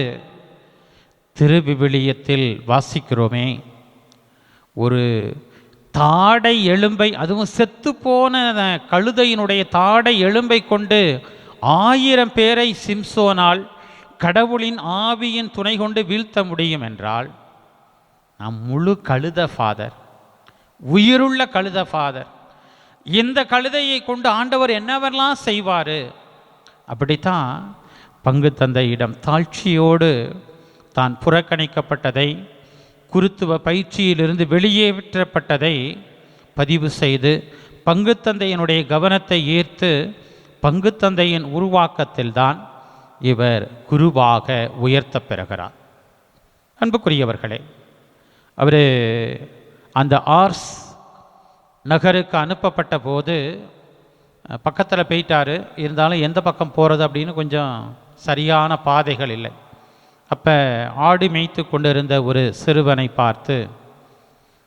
திருவிவிலியத்தில் வாசிக்கிறோமே. ஒரு தாடை எலும்பை, அதுவும் செத்துப்போன கழுதையினுடைய தாடை எலும்பை கொண்டு 1000 பேரை சிம்சோனால் கடவுளின் ஆவியின் துணை கொண்டு வீழ்த்த முடியும் என்றால், நம் முழு கழுத ஃபாதர், உயிருள்ள கழுத ஃபாதர், இந்த கழுதையை கொண்டு ஆண்டவர் என்னவெல்லாம் செய்வார்? அப்படித்தான் பங்கு தந்தையிடம் தாழ்ச்சியோடு தான் புறக்கணிக்கப்பட்டதை, குருத்துவ பயிற்சியிலிருந்து வெளியேற்றப்பட்டதை பதிவு செய்து பங்கு தந்தையினுடைய கவனத்தை ஈர்த்து பங்கு தந்தையின் உருவாக்கத்தில்தான் இவர் குருவாக உயர்த்த பெறுகிறார். அன்புக்குரியவர்களே, அவர் அந்த ஆர்ஸ் நகருக்கு அனுப்பப்பட்ட போது பக்கத்தில் போயிட்டார். இருந்தாலும் எந்த பக்கம் போகிறது அப்படின்னு கொஞ்சம் சரியான பாதைகள் இல்லை. அப்போ ஆடு மேய்த்து கொண்டிருந்த ஒரு சிறுவனை பார்த்து,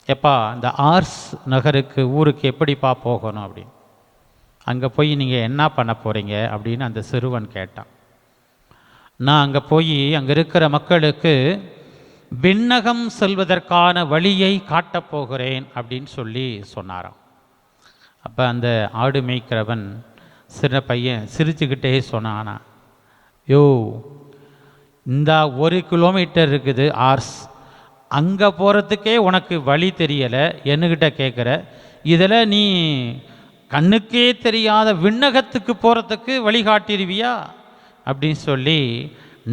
எப்பா இந்த ஆர்ஸ் நகருக்கு ஊருக்கு எப்படிப்பா போகணும் அப்படின்னு, அங்கே போய் நீங்கள் என்ன பண்ண போகிறீங்க அப்படின்னு அந்த சிறுவன் கேட்டான். நான் அங்கே போய் அங்கே இருக்கிற மக்களுக்கு விண்ணகம் செல்வதற்கான வழியை காட்டப்போகிறேன் அப்படின்னு சொல்லி சொன்னாராம். அப்போ அந்த ஆடு மேய்க்கிறவன் சின்ன பையன் சிரிச்சுக்கிட்டே சொன்னானா, யோ இந்த 1 கிலோமீட்டர் இருக்குது ஆர்ஸ், அங்கே போகிறதுக்கே உனக்கு வழி தெரியலை, என்கிட்ட கேட்குற, இதில் நீ கண்ணுக்கே தெரியாத விண்ணகத்துக்கு போகிறதுக்கு வழிகாட்டிடுவியா அப்படின்னு சொல்லி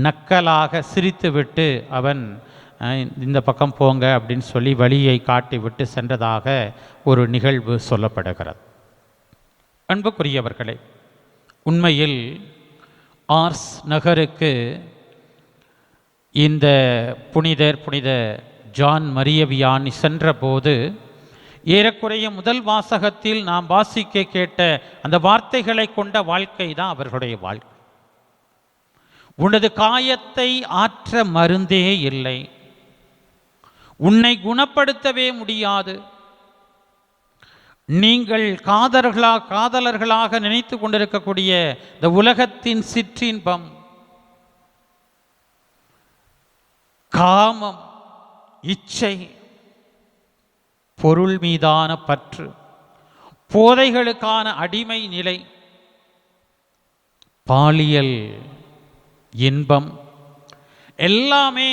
நக்கலாக சிரித்து விட்டு அவன் இந்த பக்கம் போங்க அப்படின்னு சொல்லி வழியை காட்டி விட்டு சென்றதாக ஒரு நிகழ்வு சொல்லப்படுகிறது. அன்புக்குரியவர்களே, உண்மையில் ஆர்ஸ் நகருக்கு இந்த புனித ஜான் மரிய வியானி சென்றபோது ஏறக்குறைய முதல் வாசகத்தில் நாம் வாசிக்க கேட்ட அந்த வார்த்தைகளை கொண்ட வாழ்க்கை தான் அவர்களுடைய வாழ்க்கை. உனது காயத்தை ஆற்ற மருந்தே இல்லை, உன்னை குணப்படுத்தவே முடியாது, நீங்கள் காதலர்களாக நினைத்து கொண்டிருக்கக்கூடிய இந்த உலகத்தின் சிற்றின்பம், காமம், இச்சை, பொருள் மீதான பற்று, போதைகளுக்கான அடிமை நிலை, பாலியல் இன்பம் எல்லாமே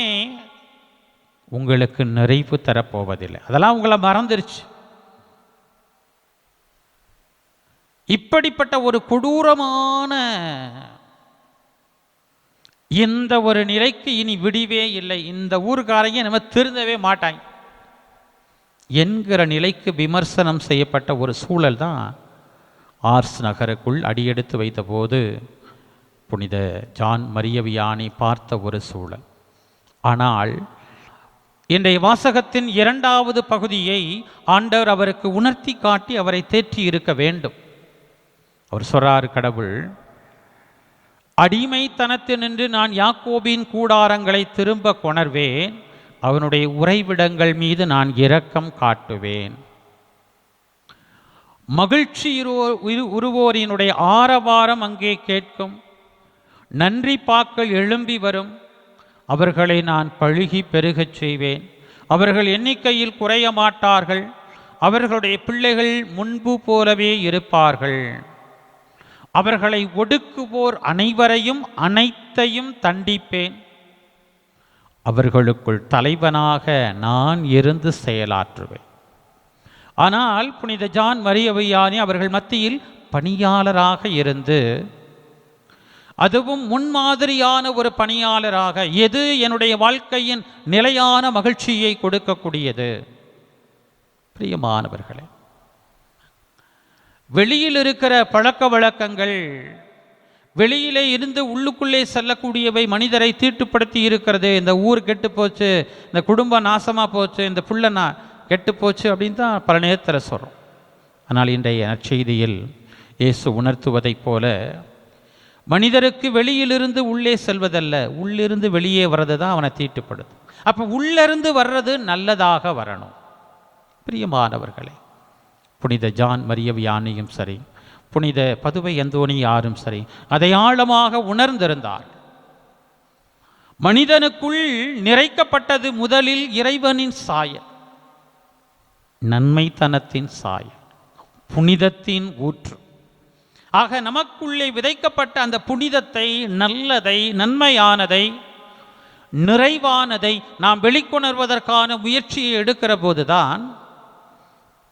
உங்களுக்கு நிறைவு தரப்போவதில்லை. அதெல்லாம் உங்களை மறந்துருச்சு. இப்படிப்பட்ட ஒரு கொடூரமான இந்த ஒரு நிலைக்கு இனி விடிவே இல்லை, இந்த ஊர்காரங்க நம்ம திருந்தவே மாட்டாங்க என்கிற நிலைக்கு விமர்சனம் செய்யப்பட்ட ஒரு சூழல் தான் ஆர்ஸ் நகருக்குள் அடியெடுத்து வைத்தபோது புனித ஜான் மரிய வியானி பார்த்த ஒரு சூழல். ஆனால் இன்றைய வாசகத்தின் 2வது பகுதியை ஆண்டவர் அவருக்கு உணர்த்தி காட்டி அவரை தேற்றி இருக்க வேண்டும். அவர் சொல்றார், கடவுள் அடிமைத்தனத்தினின்று நான் யாக்கோபின் கூடாரங்களை திரும்ப கொணர்வேன், அவனுடைய உறைவிடங்கள் மீது நான் இரக்கம் காட்டுவேன். மகிழ்ச்சி உருவோரினுடைய ஆரவாரம் அங்கே கேட்கும், நன்றி பாக்கள் எழும்பி வரும், அவர்களை நான் பழுகி பெருகச் செய்வேன், அவர்கள் எண்ணிக்கையில் குறைய மாட்டார்கள், அவர்களுடைய பிள்ளைகள் முன்பு போலவே இருப்பார்கள், அவர்களை ஒடுக்குவோர் அனைவரையும் அனைத்தையும் தண்டிப்பேன், அவர்களுக்குள் தலைவனாக நான் இருந்து செயலாற்றுவேன். ஆனால் புனித ஜான் மரிய வியானி அவர்கள் மத்தியில் பணியாளராக இருந்து, அதுவும் முன்மாதிரியான ஒரு பணியாளராக, எது என்னுடைய வாழ்க்கையின் நிலையான மகிழ்ச்சியை கொடுக்கக்கூடியது. பிரியமானவர்களே, வெளியில் இருக்கிற பழக்க வழக்கங்கள், வெளியிலே இருந்து உள்ளுக்குள்ளே செல்லக்கூடியவை மனிதரை தீட்டுப்படுத்தி இருக்கிறது. இந்த ஊர் கெட்டு போச்சு, இந்த குடும்பம் நாசமாக போச்சு, இந்த புள்ள கெட்டு போச்சு அப்படின்னு தான் பல நேரத்தில் சொல்கிறோம். ஆனால் இன்றைய நற்செய்தியில் இயேசு உணர்த்துவதைப் போல மனிதருக்கு வெளியிலிருந்து உள்ளே செல்வதல்ல, உள்ளிருந்து வெளியே வர்றது தான் அவனை தீட்டுப்படுது. அப்போ உள்ளிருந்து வர்றது நல்லதாக வரணும். பிரியமானவர்களே, புனித ஜான் மரிய வியானியும் சரி, புனித பதுவை அந்தோணி யாரும் சரி, அதை ஆழமாக உணர்ந்திருந்தார். மனிதனுக்குள் நிறைக்கப்பட்டது முதலில் இறைவனின் சாயல், நன்மைத்தனத்தின் சாயல், புனிதத்தின் ஊற்று. ஆக நமக்குள்ளே விதைக்கப்பட்ட அந்த புனிதத்தை, நல்லதை, நன்மையானதை, நிறைவானதை நாம் வெளிக்கொணர்வதற்கான முயற்சியை எடுக்கிற போதுதான்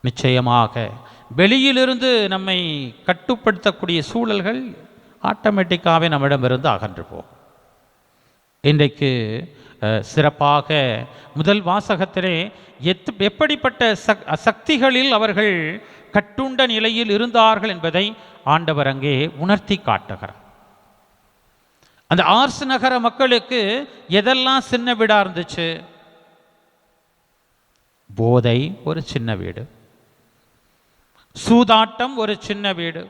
நிச்சயமாக வெளியிலிருந்து நம்மை கட்டுப்படுத்தக்கூடிய சூழல்கள் ஆட்டோமேட்டிக்காகவே நம்மிடமிருந்து அகன்று போகும். இன்றைக்கு சிறப்பாக முதல் வாசகத்திலே எப்படிப்பட்ட சக்திகளில் அவர்கள் கட்டுண்ட நிலையில் இருந்தார்கள் என்பதை ஆண்டவர் அங்கே உணர்த்தி காட்டுகிறார். அந்த ஆர்ஸ் நகர மக்களுக்கு எதெல்லாம் சின்ன வீடா இருந்துச்சு? போதை ஒரு சின்ன வீடு, சூதாட்டம் ஒரு சின்ன வீடு,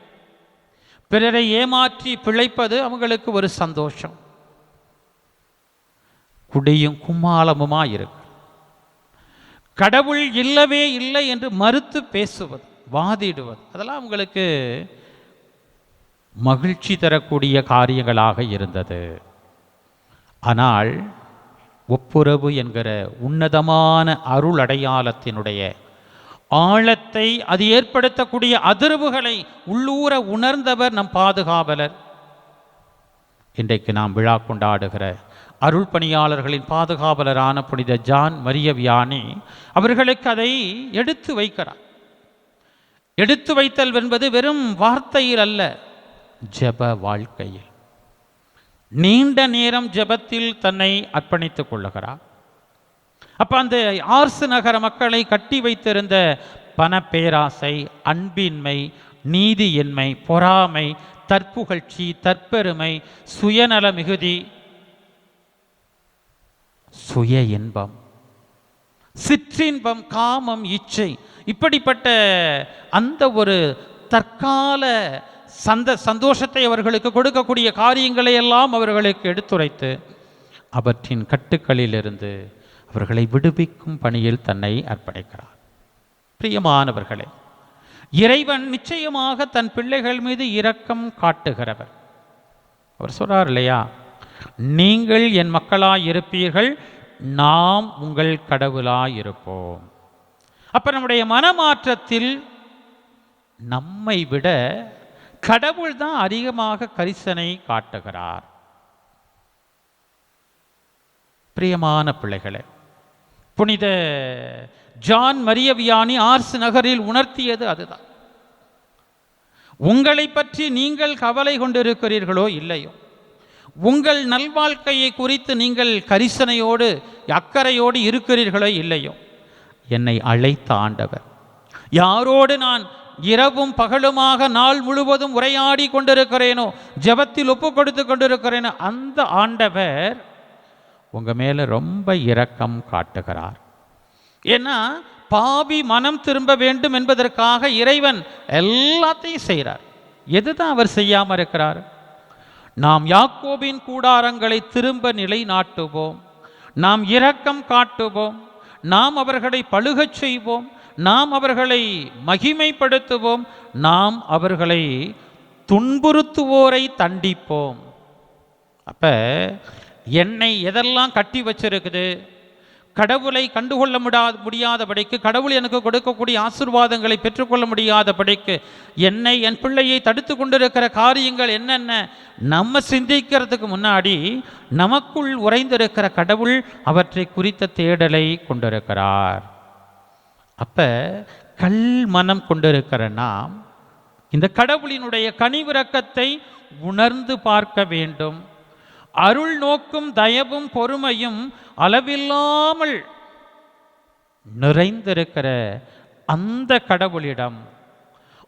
பிறரை ஏமாற்றி பிழைப்பது அவங்களுக்கு ஒரு சந்தோஷம், குடியும் கும்மாளமுமா இருக்கு, கடவுள் இல்லவே இல்லை என்று மறுத்து பேசுவது, வாதிடுவது, அதெல்லாம் அவங்களுக்கு மகிழ்ச்சி தரக்கூடிய காரியங்களாக இருந்தது. ஆனால் ஒப்புரவு என்கிற உன்னதமான அருள் அடையாளத்தினுடைய ஆழத்தை, அது ஏற்படுத்தக்கூடிய அதிர்வுகளை உள்ளூர உணர்ந்தவர் நம் பாதுகாவலர். இன்றைக்கு நாம் விழா கொண்டாடுகிற அருள் பணியாளர்களின் பாதுகாவலரான புனித ஜான் மரிய வியானி அவர்களுக்கு அதை எடுத்து வைக்கிறார். எடுத்து வைத்தல் என்பது வெறும் வார்த்தையில் அல்ல, ஜெப வாழ்க்கையில் நீண்ட நேரம் ஜெபத்தில் தன்னை அர்ப்பணித்துக் கொள்ளுகிறார். அப்ப அந்த ஆர்ஸ் நகர மக்களை கட்டி வைத்திருந்த பண பேராசை, அன்பின்மை, நீதியின்மை, பொறாமை, தற்புகழ்ச்சி, தற்பெருமை, சுயநல மிகுதி, சுய இன்பம், சிற்றின்பம், காமம், இச்சை, இப்படிப்பட்ட அந்த ஒரு தற்கால சந்தோஷத்தை அவர்களுக்கு கொடுக்கக்கூடிய காரியங்களை எல்லாம் அவர்களுக்கு எடுத்துரைத்து அவற்றின் கட்டுக்களிலிருந்து அவர்களை விடுவிக்கும் பணியில் தன்னை அர்ப்பணிக்கிறார். பிரியமானவர்களே, இறைவன் நிச்சயமாக தன் பிள்ளைகள் மீது இரக்கம் காட்டுகிறவர். அவர் சொல்றார் இல்லையா, நீங்கள் என் மக்களாய் இருப்பீர்கள், நாம் உங்கள் கடவுளாய் இருப்போம். அப்ப நம்முடைய மனமாற்றத்தில் நம்மை விட கடவுள் தான் அதிகமாக கரிசனை காட்டுகிறார். பிரியமான பிள்ளைகளே, புனித ஜான் மரிய வியானி ஆர்ஸ் நகரில் உணர்த்தியது அதுதான். உங்களை பற்றி நீங்கள் கவலை கொண்டிருக்கிறீர்களோ இல்லையோ, உங்கள் நல்வாழ்க்கையை குறித்து நீங்கள் கரிசனையோடு அக்கறையோடு இருக்கிறீர்களோ இல்லையோ, என்னை அழைத்த ஆண்டவர், யாரோடு நான் இரவும் பகலுமாக நாள் முழுவதும் உரையாடி கொண்டிருக்கிறேனோ, ஜெபத்தில் ஒப்பு கொடுத்து கொண்டிருக்கிறேனோ, அந்த ஆண்டவர் உங்க மேல ரொம்ப இரக்கம் காட்டுகிறார். ஏன்னா பாவி மனம் திரும்ப வேண்டும் என்பதற்காக இறைவன் எல்லாத்தையும் செய்கிறார். எதுதான் அவர் செய்யாம இருக்கிறார்? நாம் யாக்கோபின் கூடாரங்களை திரும்ப நிலைநாட்டுவோம், நாம் இரக்கம் காட்டுவோம், நாம் அவர்களை பழுகச் செய்வோம், நாம் அவர்களை மகிமைப்படுத்துவோம், நாம் அவர்களை துன்புறுத்துவோரை தண்டிப்போம். அப்ப என்னை எதெல்லாம் கட்டி வச்சிருக்குது, கடவுளை கண்டுகொள்ள முடியாதபடிக்கு, கடவுள் எனக்கு கொடுக்கக்கூடிய ஆசீர்வாதங்களை பெற்றுக்கொள்ள முடியாதபடிக்கு, என்னை என் பிள்ளையை தடுத்து கொண்டிருக்கிற காரியங்கள் என்னென்ன நம்ம சிந்திக்கிறதுக்கு முன்னாடி நமக்குள் உறைந்திருக்கிற கடவுள் அவற்றை குறித்த தேடலை கொண்டிருக்கிறார். அப்ப கல் மனம் கொண்டிருக்கிற நாம் இந்த கடவுளினுடைய கனிவிரக்கத்தை உணர்ந்து பார்க்க வேண்டும். அருள் நோக்கும் தயவும் பொறுமையும் அளவில்லாமல் நிறைந்திருக்கிற அந்த கடவுளிடம்,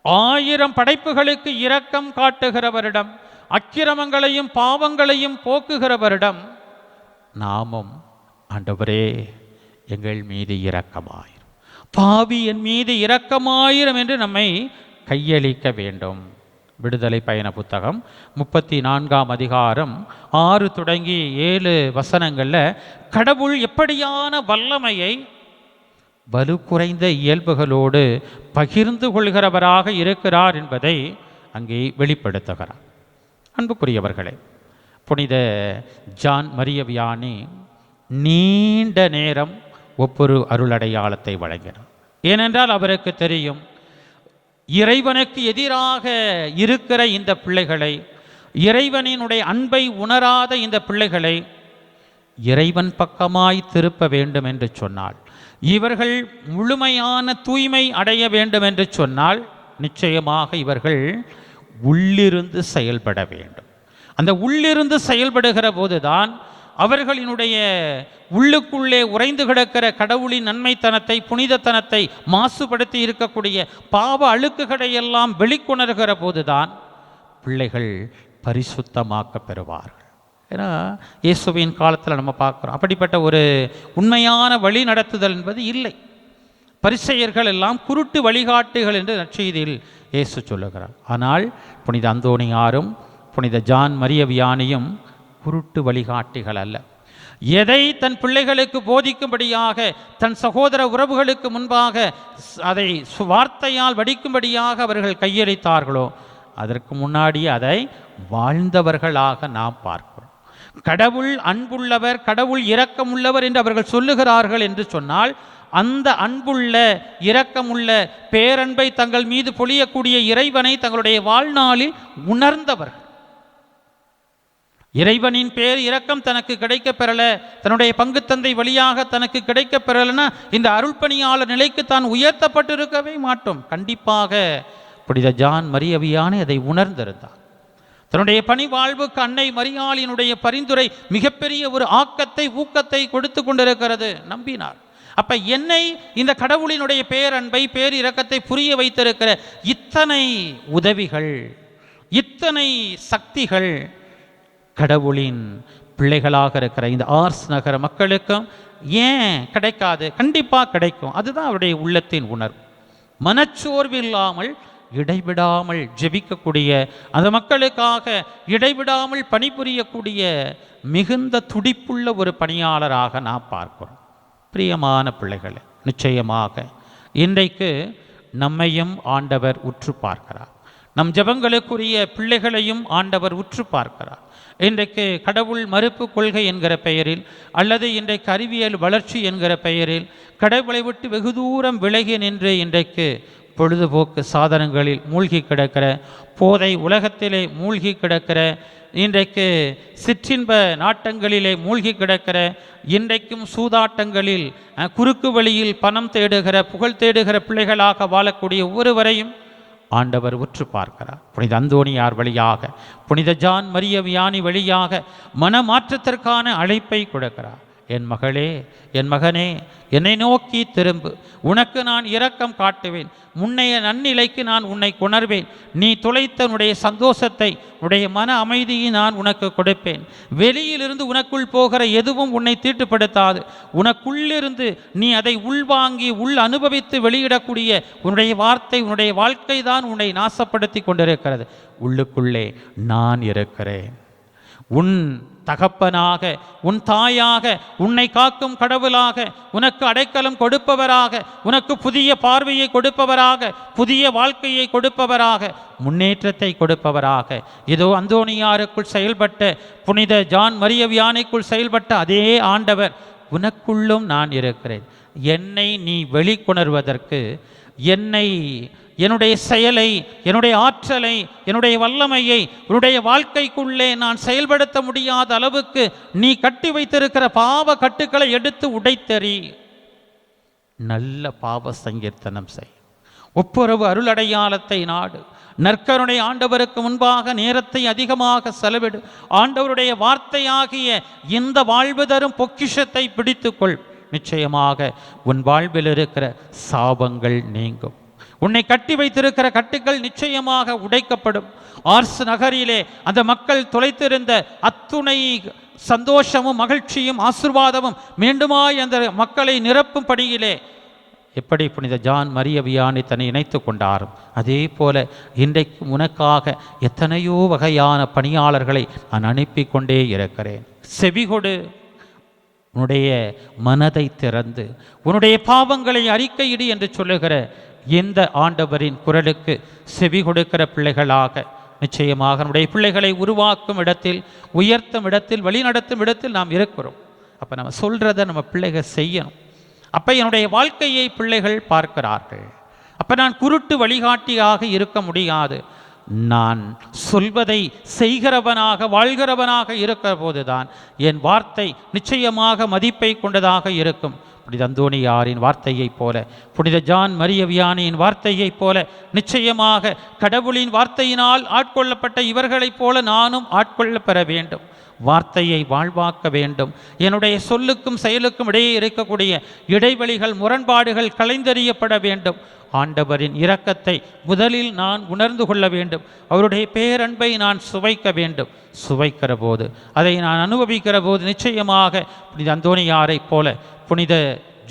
1000 படைப்புகளுக்கு இரக்கம் காட்டுகிறவரிடம், அக்கிரமங்களையும் பாவங்களையும் போக்குகிறவரிடம் நாமும் ஆண்டவரே எங்கள் மீது இரக்கமாயிரும், பாவி என் மீது இரக்கமாயிரும் என்று நம்மை கையளிக்க வேண்டும். விடுதலை பயண புத்தகம் 34ஆம் அதிகாரம் 6 தொடங்கி 7 வசனங்களில் கடவுள் எப்படியான வல்லமையை வலு குறைந்த இயல்புகளோடு பகிர்ந்து கொள்கிறவராக இருக்கிறார் என்பதை அங்கே வெளிப்படுத்துகிறார். அன்புக்குரியவர்களே, புனித ஜான் மரிய வியானி நீண்ட நேரம் ஒவ்வொரு அருளடையாளத்தை வழங்கினார். ஏனென்றால் அவருக்கு தெரியும், இறைவனுக்கு எதிராக இருக்கிற இந்த பிள்ளைகளை, இறைவனினுடைய அன்பை உணராத இந்த பிள்ளைகளை இறைவன் பக்கமாய் திருப்ப வேண்டும் என்று சொன்னால், இவர்கள் முழுமையான தூய்மை அடைய வேண்டும் என்று சொன்னால், நிச்சயமாக இவர்கள் உள்ளிருந்து செயல்பட வேண்டும். அந்த உள்ளிருந்து செயல்படுகிற போதுதான் அவர்களினுடைய உள்ளுக்குள்ளே உறைந்து கிடக்கிற கடவுளின் நன்மைத்தனத்தை, புனிதத்தனத்தை மாசுபடுத்தி இருக்கக்கூடிய பாவ அழுக்குகளை எல்லாம் வெளிக்கொணர்கிற போதுதான் பிள்ளைகள் பரிசுத்தமாக்க பெறுவார்கள். ஏன்னா இயேசுவின் காலத்தில் நம்ம பார்க்குறோம், அப்படிப்பட்ட ஒரு உண்மையான வழி நடத்துதல் என்பது இல்லை. பரிசேயர்கள் எல்லாம் குருட்டு வழிகாட்டுகள் என்று நற்செய்தியில் இயேசு சொல்லுகிறார். ஆனால் புனித அந்தோணியாரும் புனித ஜான் மரிய வியானியும் குருட்டு வழிகாட்டிகள் அல்ல. எதை தன் பிள்ளைகளுக்கு போதிக்கும்படியாக, தன் சகோதர உறவுகளுக்கு முன்பாக அதை வார்த்தையால் வடிக்கும்படியாக அவர்கள் கையளித்தார்களோ, அதற்கு முன்னாடி அதை வாழ்ந்தவர்களாக நாம் பார்க்கிறோம். கடவுள் அன்புள்ளவர், கடவுள் இரக்கமுள்ளவர் என்று அவர்கள் சொல்லுகிறார்கள் என்று சொன்னால், அந்த அன்புள்ள இரக்கமுள்ள பேரன்பை தங்கள் மீது பொழியக்கூடிய இறைவனை தங்களுடைய வாழ்நாளில் உணர்ந்தவர்கள். இறைவனின் பேர் இரக்கம் தனக்கு கிடைக்க பெறல, தன்னுடைய பங்கு தந்தை வழியாக தனக்கு கிடைக்க பெறலைன்னா இந்த அருள்பணியாளர் நிலைக்கு தான் உயர்த்தப்பட்டிருக்கவே மாட்டோம். கண்டிப்பாக புனித ஜான் மரிய வியானி அதை உணர்ந்திருந்தார். தன்னுடைய பணி வாழ்வுக்கு அன்னை மரியாளினுடைய பரிந்துரை மிகப்பெரிய ஒரு ஆக்கத்தை, ஊக்கத்தை கொடுத்து கொண்டிருக்கிறது. நம்பினார். அப்ப என்னை இந்த கடவுளினுடைய பேரன்பை, பேரிரக்கத்தை புரிய வைத்திருக்கிற இத்தனை உதவிகள், இத்தனை சக்திகள் கடவுளின் பிள்ளைகளாக இருக்கிற இந்த ஆர்ஸ் நகர மக்களுக்கும் ஏன் கிடைக்காது? கண்டிப்பாக கிடைக்கும். அதுதான் அவருடைய உள்ளத்தின் உணர்வு. மனச்சோர்வு இல்லாமல் இடைவிடாமல் ஜெபிக்கக்கூடிய, அந்த மக்களுக்காக இடைவிடாமல் பணிபுரியக்கூடிய மிகுந்த துடிப்புள்ள ஒரு பணியாளராக நாம் பார்க்கிறோம். பிரியமான பிள்ளைகளே, நிச்சயமாக இன்றைக்கு நம்மையும் ஆண்டவர் உற்று பார்க்கிறார். நம் ஜெபங்களுக்குரிய பிள்ளைகளையும் ஆண்டவர் உற்று பார்க்கிறார். இன்றைக்கு கடவுள் மறுப்பு கொள்கை என்கிற பெயரில், அல்லது இன்றைக்கு அறிவியல் வளர்ச்சி என்கிற பெயரில் கடவுளை விட்டு வெகு தூரம் விலகி நின்று இன்றைக்கு பொழுதுபோக்கு சாதனங்களில் மூழ்கி கிடக்கிற, போதை உலகத்திலே மூழ்கி கிடக்கிற, இன்றைக்கு சிற்றின்ப நாட்டங்களிலே மூழ்கி கிடக்கிற, இன்றைக்கும் சூதாட்டங்களில் குறுக்கு வழியில் பணம் தேடுகிற, புகழ் தேடுகிற பிள்ளைகளாக வாழக்கூடிய ஒவ்வொருவரையும் ஆண்டவர் உற்று பார்க்கிறார். புனித அந்தோணியார் வழியாக, புனித ஜான் மரிய வியானி வழியாக மனமாற்றத்திற்கான அழைப்பை கொடுக்கிறார். என் மகளே, என் மகனே, என்னை நோக்கி திரும்பு, உனக்கு நான் இரக்கம் காட்டுவேன், முன்னைய நன்னிலைக்கு நான் உன்னை கொணர்வேன், நீ தொலைத்த உன்னுடைய சந்தோஷத்தை, உன்னுடைய மன அமைதியை நான் உனக்கு கொடுப்பேன், வெளியிலிருந்து உனக்குள் போகிற எதுவும் உன்னை தீட்டுப்படுத்தாது, உனக்குள்ளிருந்து நீ அதை உள்வாங்கி அனுபவித்து வெளியிடக்கூடிய உன்னுடைய வார்த்தை, உன்னுடைய வாழ்க்கை தான் உன்னை நாசப்படுத்தி கொண்டிருக்கிறது. உள்ளுக்குள்ளே நான் இருக்கிறேன், உன் தகப்பனாக, உன் தாயாக, உன்னை காக்கும் கடவுளாக, உனக்கு அடைக்கலம் கொடுப்பவராக, உனக்கு புதிய பார்வையை கொடுப்பவராக, புதிய வாழ்க்கையை கொடுப்பவராக, முன்னேற்றத்தை கொடுப்பவராக. இதோ அந்தோணியாருக்குள் செயல்பட்ட, புனித ஜான் மரிய வியானிக்குள் செயல்பட்ட அதே ஆண்டவர் உனக்குள்ளும் நான் இருக்கிறேன். என்னை நீ வெளிக்கொணர்வதற்கு, என்னுடைய செயலை, என்னுடைய ஆற்றலை, என்னுடைய வல்லமையை உன்னுடைய வாழ்க்கைக்குள்ளே நான் செயல்படுத்த முடியாத அளவுக்கு நீ கட்டி வைத்திருக்கிற பாவ கட்டுக்களை எடுத்து உடைத்தெறி, நல்ல பாவ சங்கீர்த்தனம் செய், ஒப்புரவு அருளடையாளத்தை நாடு, நற்கருணை ஆண்டவருக்கு முன்பாக நேரத்தை அதிகமாக செலவிடு, ஆண்டவருடைய வார்த்தையாகிய இந்த வாழ்வு தரும் பொக்கிஷத்தை பிடித்துக்கொள். நிச்சயமாக உன் வாழ்வில் இருக்கிற சாபங்கள் நீங்கும், உன்னை கட்டி வைத்திருக்கிற கட்டுக்கள் நிச்சயமாக உடைக்கப்படும். ஆர்ஸ் நகரிலே அந்த மக்கள் தொலைத்திருந்த அத்துணை சந்தோஷமும் மகிழ்ச்சியும் ஆசீர்வாதமும் மீண்டுமாய் அந்த மக்களை நிரப்பும் படியிலே எப்படி புனித ஜான் மரிய வியானி தன்னை இணைத்து கொண்டாரோ, அதே போல இன்றைக்கு உனக்காக எத்தனையோ வகையான பணியாளர்களை நான் அனுப்பி கொண்டே இருக்கிறேன். செவிகொடு, உன்னுடைய மனதை திறந்து உன்னுடைய பாவங்களை அறிக்கையிடு என்று சொல்லுகிற இந்த ஆண்டவரின் குரலுக்கு செவி கொடுக்கிற பிள்ளைகளாக நிச்சயமாக நம்முடைய பிள்ளைகளை உருவாக்கும் இடத்தில், உயர்த்தும் இடத்தில், வழிநடத்தும் இடத்தில் நாம் இருக்கிறோம். அப்போ நம்ம சொல்கிறத நம்ம பிள்ளைகள் செய்யணும். அப்போ என்னுடைய வாழ்க்கையை பிள்ளைகள் பார்க்கிறார்கள். அப்போ நான் குருட்டு வழிகாட்டியாக இருக்க முடியாது. நான் சொல்வதை செய்கிறவனாக, வாழ்கிறவனாக இருக்கிற போதுதான் என் வார்த்தை நிச்சயமாக மதிப்பை கொண்டதாக இருக்கும். புனித அந்தோணியாரின் வார்த்தையைப் போல, புனித ஜான் மரிய வியானியின் வார்த்தையைப் போல, நிச்சயமாக கடவுளின் வார்த்தையினால் ஆட்கொள்ளப்பட்ட இவர்களைப் போல நானும் ஆட்கொள்ளப்பெற வேண்டும். வார்த்தையை வாழ்வாக்க வேண்டும். என்னுடைய சொல்லுக்கும் செயலுக்கும் இடையே இருக்கக்கூடிய இடைவெளிகள், முரண்பாடுகள் களைந்தெறியப்பட வேண்டும். ஆண்டவரின் இரக்கத்தை முதலில் நான் உணர்ந்து கொள்ள வேண்டும். அவருடைய பேரன்பை நான் சுவைக்க வேண்டும். சுவைக்கிற போது, அதை நான் அனுபவிக்கிற போது நிச்சயமாக புனித அந்தோணியாரைப் போல, புனித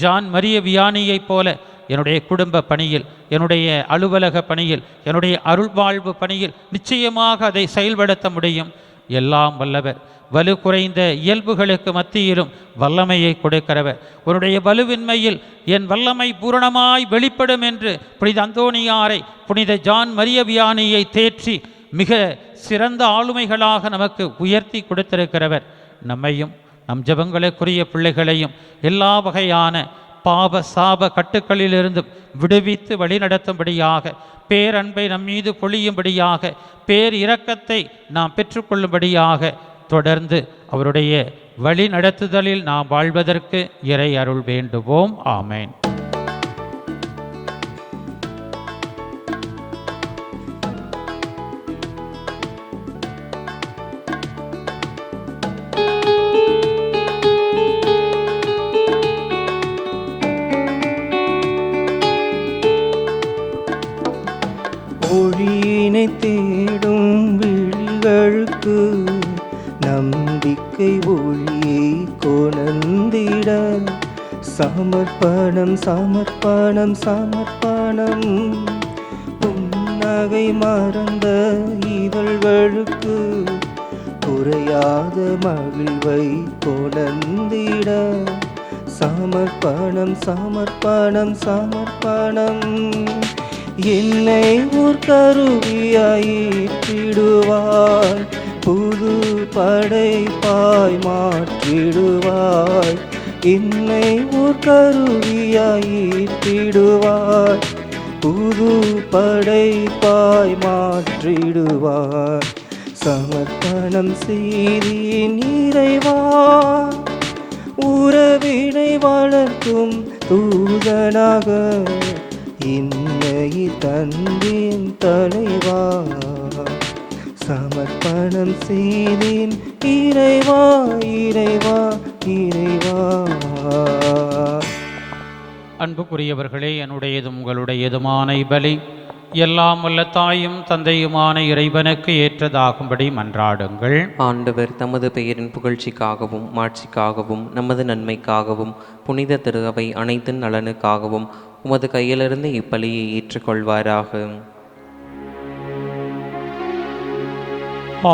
ஜான் மரிய வியானியைப் போல என்னுடைய குடும்ப பணியில், என்னுடைய அலுவலக பணியில், என்னுடைய அருள்வாழ்வு பணியில் நிச்சயமாக அதை செயல்படுத்த முடியும். எல்லாம் வல்லவர், வலு குறைந்த இயல்புகளுக்கு மத்தியிலும் வல்லமையை கொடுக்கிறவர். உன்னுடைய வலுவின்மையில் என் வல்லமை பூரணமாய் வெளிப்படும் என்று புனித அந்தோணியாரை, புனித ஜான் மரிய வியானியை தேற்றி மிக சிறந்த ஆளுமைகளாக நமக்கு உயர்த்தி கொடுத்திருக்கிறவர். நம்மையும் நம் ஜெபங்களுக்குரிய பிள்ளைகளையும் எல்லா வகையான பாவ சாப கட்டுக்களிலிருந்து விடுவித்து வழிநடத்தும்படியாக, பேரன்பை நம் மீது பொழியும்படியாக, பேர் இரக்கத்தை நாம் பெற்றுக்கொள்ளும்படியாக தொடர்ந்து அவருடைய வழி நடத்துதலில் நாம் வாழ்வதற்கு இறை அருள் வேண்டுவோம். ஆமேன். ஒளியினை தேடும் விழிகளுக்கு நம்பிக்கை ஒளியை கொணர்ந்திட சமர்ப்பணம் சமர்ப்பணம் சமர்ப்பணம். புன்னகை மறந்த இதழ்களுக்கு குறையாத மகிழ்வை கொணர்ந்திட சமர்ப்பணம் சமர்ப்பணம் சமர்ப்பணம். என்னை ஒரு கருவியாயிடுவாய், புது படைப்பாய் மாற்றிடுவாய். என்னை ஒரு கருவியாயிடுவாய், புது படைப்பாய் மாற்றிடுவார். சமர்ப்பணம் செய்தேன் இறைவா, உறவினை வளர்க்கும் தூதனாக என்னை தந்தேன் தலைவா. சமர்ப்பணம் செய்தேன் இறைவா, இறைவா, இறைவா. அன்புக்குரியவர்களே, என்னுடையதும் உங்களுடையதுமான பலி எல்லாம் வல்ல தாயும் தந்தையுமான இறைவனுக்கு ஏற்றதாகும்படி மன்றாடுங்கள். ஆண்டவர் தமது பெயரின் புகழ்ச்சிக்காகவும் மாட்சிக்காகவும் நமது நன்மைக்காகவும் புனித திரு அவை அனைத்து நலனுக்காகவும் உமது கையிலிருந்து இப்பலியை ஏற்றுக்கொள்வாராக.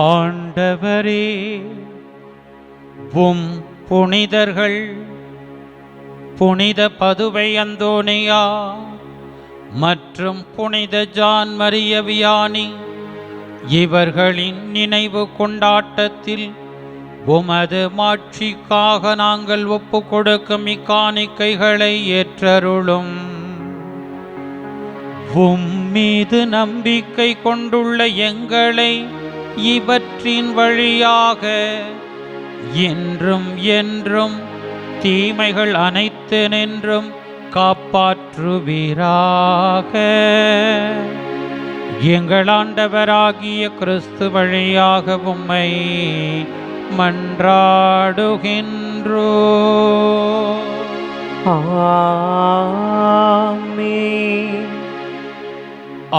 ஆண்டவரே, புனிதர்கள் புனித பதுவை அந்தோனியா மற்றும் புனித ஜான் மரிய வியானி இவர்களின் நினைவு கொண்டாட்டத்தில் உமது மாட்சிக்காக நாங்கள் ஒப்பு கொடுக்கும் இக்காணிக்கைகளை ஏற்றருளும். மீது நம்பிக்கை கொண்டுள்ள எங்களை இவற்றின் வழியாக என்றும் என்றும் தீமைகள் அனைத்து நின்றும் காப்பாற்றுவீராக. எங்கள் ஆண்டவராகிய கிறிஸ்து வழியாக உம்மை மன்றாடுகின்றோ. ஆமென்.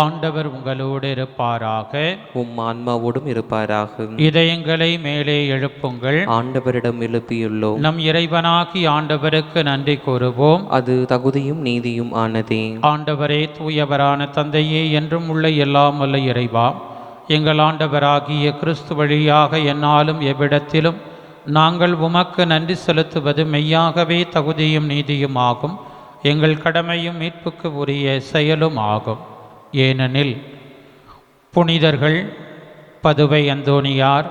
ஆண்டவர் உங்களோடு இருப்பாராக, உம் ஆன்மாவோடும் இருப்பாராக. இதயங்களை மேலே எழுப்புங்கள். ஆண்டவரிடம் எழுப்பியுள்ளோம். நம் இறைவனாகி ஆண்டவருக்கு நன்றி கூறுவோம். அது தகுதியும் நீதியும் ஆனதே. ஆண்டவரே, தூயவரான தந்தையே, என்றும் உள்ள எல்லாம் வல்ல இறைவா, எங்கள் ஆண்டவராகிய கிறிஸ்து வழியாக எந்நாளும் எவ்விடத்திலும் நாங்கள் உமக்கு நன்றி செலுத்துவது மெய்யாகவே தகுதியும் நீதியும் ஆகும். எங்கள் கடமையும் மீட்புக்கு உரிய செயலும் ஆகும். ஏனெனில் புனிதர்கள் பதுவை அந்தோனியார்,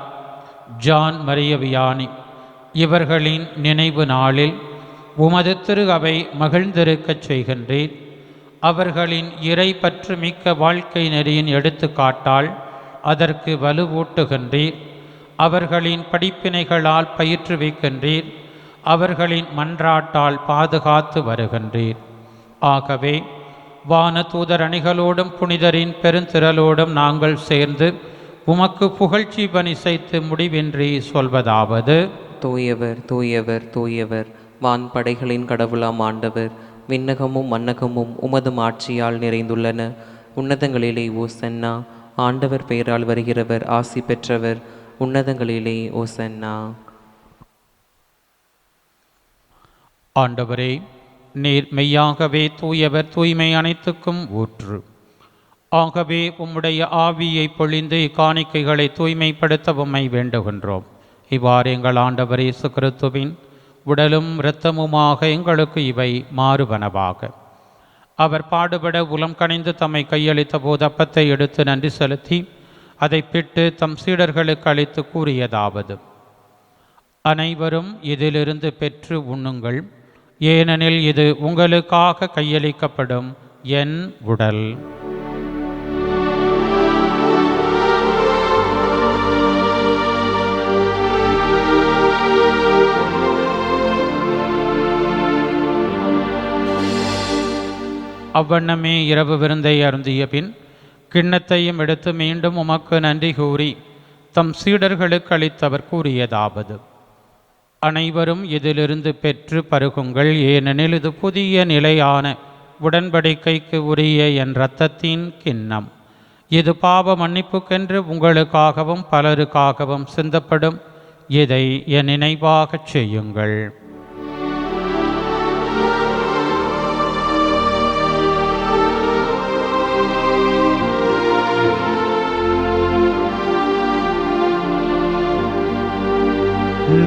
ஜான் மரிய வியானி இவர்களின் நினைவு நாளில் உமது திரு அவை மகிழ்ந்திருக்கச் செய்கின்றீர். அவர்களின் இறை பற்று மிக்க வாழ்க்கை நெறியின் எடுத்துக்காட்டால் அதற்கு வலுவூட்டுகின்றீர். அவர்களின் படிப்பினைகளால் பயிற்றுவிக்கின்றீர். அவர்களின் மன்றாட்டால் பாதுகாத்து வருகின்றீர். ஆகவே வான தூதர் அணிகளோடும் புனிதரின் பெருந்திரளோடும் நாங்கள் சேர்ந்து உமக்கு புகழ்ச்சி பணிசைத்து முடிவின்றி சொல்வதாவது: தூயவர், தூயவர், தூயவர், வான்படைகளின் கடவுளாம் ஆண்டவர். விண்ணகமும் மன்னகமும் உமது ஆட்சியால் நிறைந்துள்ளன. உன்னதங்களிலே ஓசன்னா. ஆண்டவர் பெயரால் வருகிறவர் ஆசி பெற்றவர். உன்னதங்களிலே ஓசன்னா. ஆண்டவரே, நீர் மெய்யாகவே தூயவர், தூய்மை அனைத்துக்கும் ஊற்று. ஆகவே உம்முடைய ஆவியை பொழிந்து இக்காணிக்கைகளை தூய்மைப்படுத்த உம்மை வேண்டுகின்றோம். இவ்வாறு எங்கள் ஆண்டவர் இயேசு கிறிஸ்துவின் உடலும் இரத்தமுமாக எங்களுக்கு இவை மாறுவனவாக. அவர் பாடுபட உளம் கனிந்து தம்மை கையளித்த போது அப்பத்தை எடுத்து நன்றி செலுத்தி அதை பிட்டு தம் சீடர்களுக்கு அளித்து கூறியதாவது: அனைவரும் இதிலிருந்து பெற்று உண்ணுங்கள், ஏனெனில் இது உங்களுக்காக கையளிக்கப்படும் என் உடல். அவ்வண்ணமே இரவு விருந்தை அருந்திய பின் கிண்ணத்தையும் எடுத்து மீண்டும் உமக்கு நன்றி கூறி தம் சீடர்களுக்கு அளித்தவர் கூறியதாவது: அனைவரும் இதிலிருந்து பெற்று பருகுங்கள், ஏனெனில் இது புதிய நிலையான உடன்படிக்கைக்கு உரிய என் இரத்தத்தின் கிண்ணம். இது பாவ மன்னிப்புக்கென்று உங்களுக்காகவும் பலருக்காகவும் சிந்தப்படும். இதை என் நினைவாகச் செய்யுங்கள்.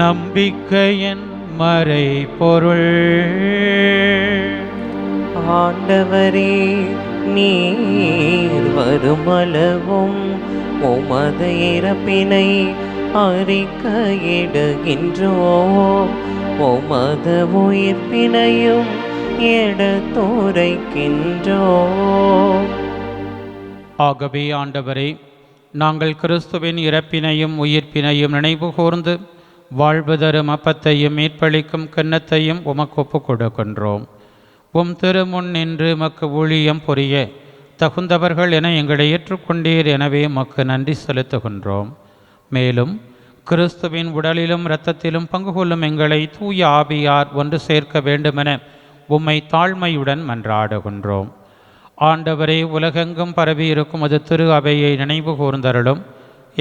நம்பிக்கையின் மறை பொருள். ஆண்டவரே, நீர் வருமளவும் உமது இறப்பினை அறிக்கையிடுகின்றோம். உமது உயிர்ப்பினையும் எடுத்துரைக்கின்றோம். ஆகவே ஆண்டவரே, நாங்கள் கிறிஸ்துவின் இறப்பினையும் உயிர்ப்பினையும் நினைவு கூர்ந்து வாழ்வு தரும் அப்பத்தையும் மீட்பளிக்கும் கிண்ணத்தையும் உமக்கு ஒப்புக் கொடுக்கின்றோம். உம் திருமுன் நின்று உமக்கு ஊழியம் புரிய தகுந்தவர்கள் என எங்களை ஏற்றுக்கொண்டீர். எனவே உமக்கு நன்றி செலுத்துகின்றோம். மேலும் கிறிஸ்துவின் உடலிலும் இரத்தத்திலும் பங்கு கொள்ளும் எங்களை தூய ஆவியார் ஒன்று சேர்க்க வேண்டுமென உம்மை தாழ்மையுடன் மன்றாடுகின்றோம். ஆண்டவரே, உலகெங்கும் பரவி இருக்கும் அது திரு அவையை நினைவு கூர்ந்தருளும்.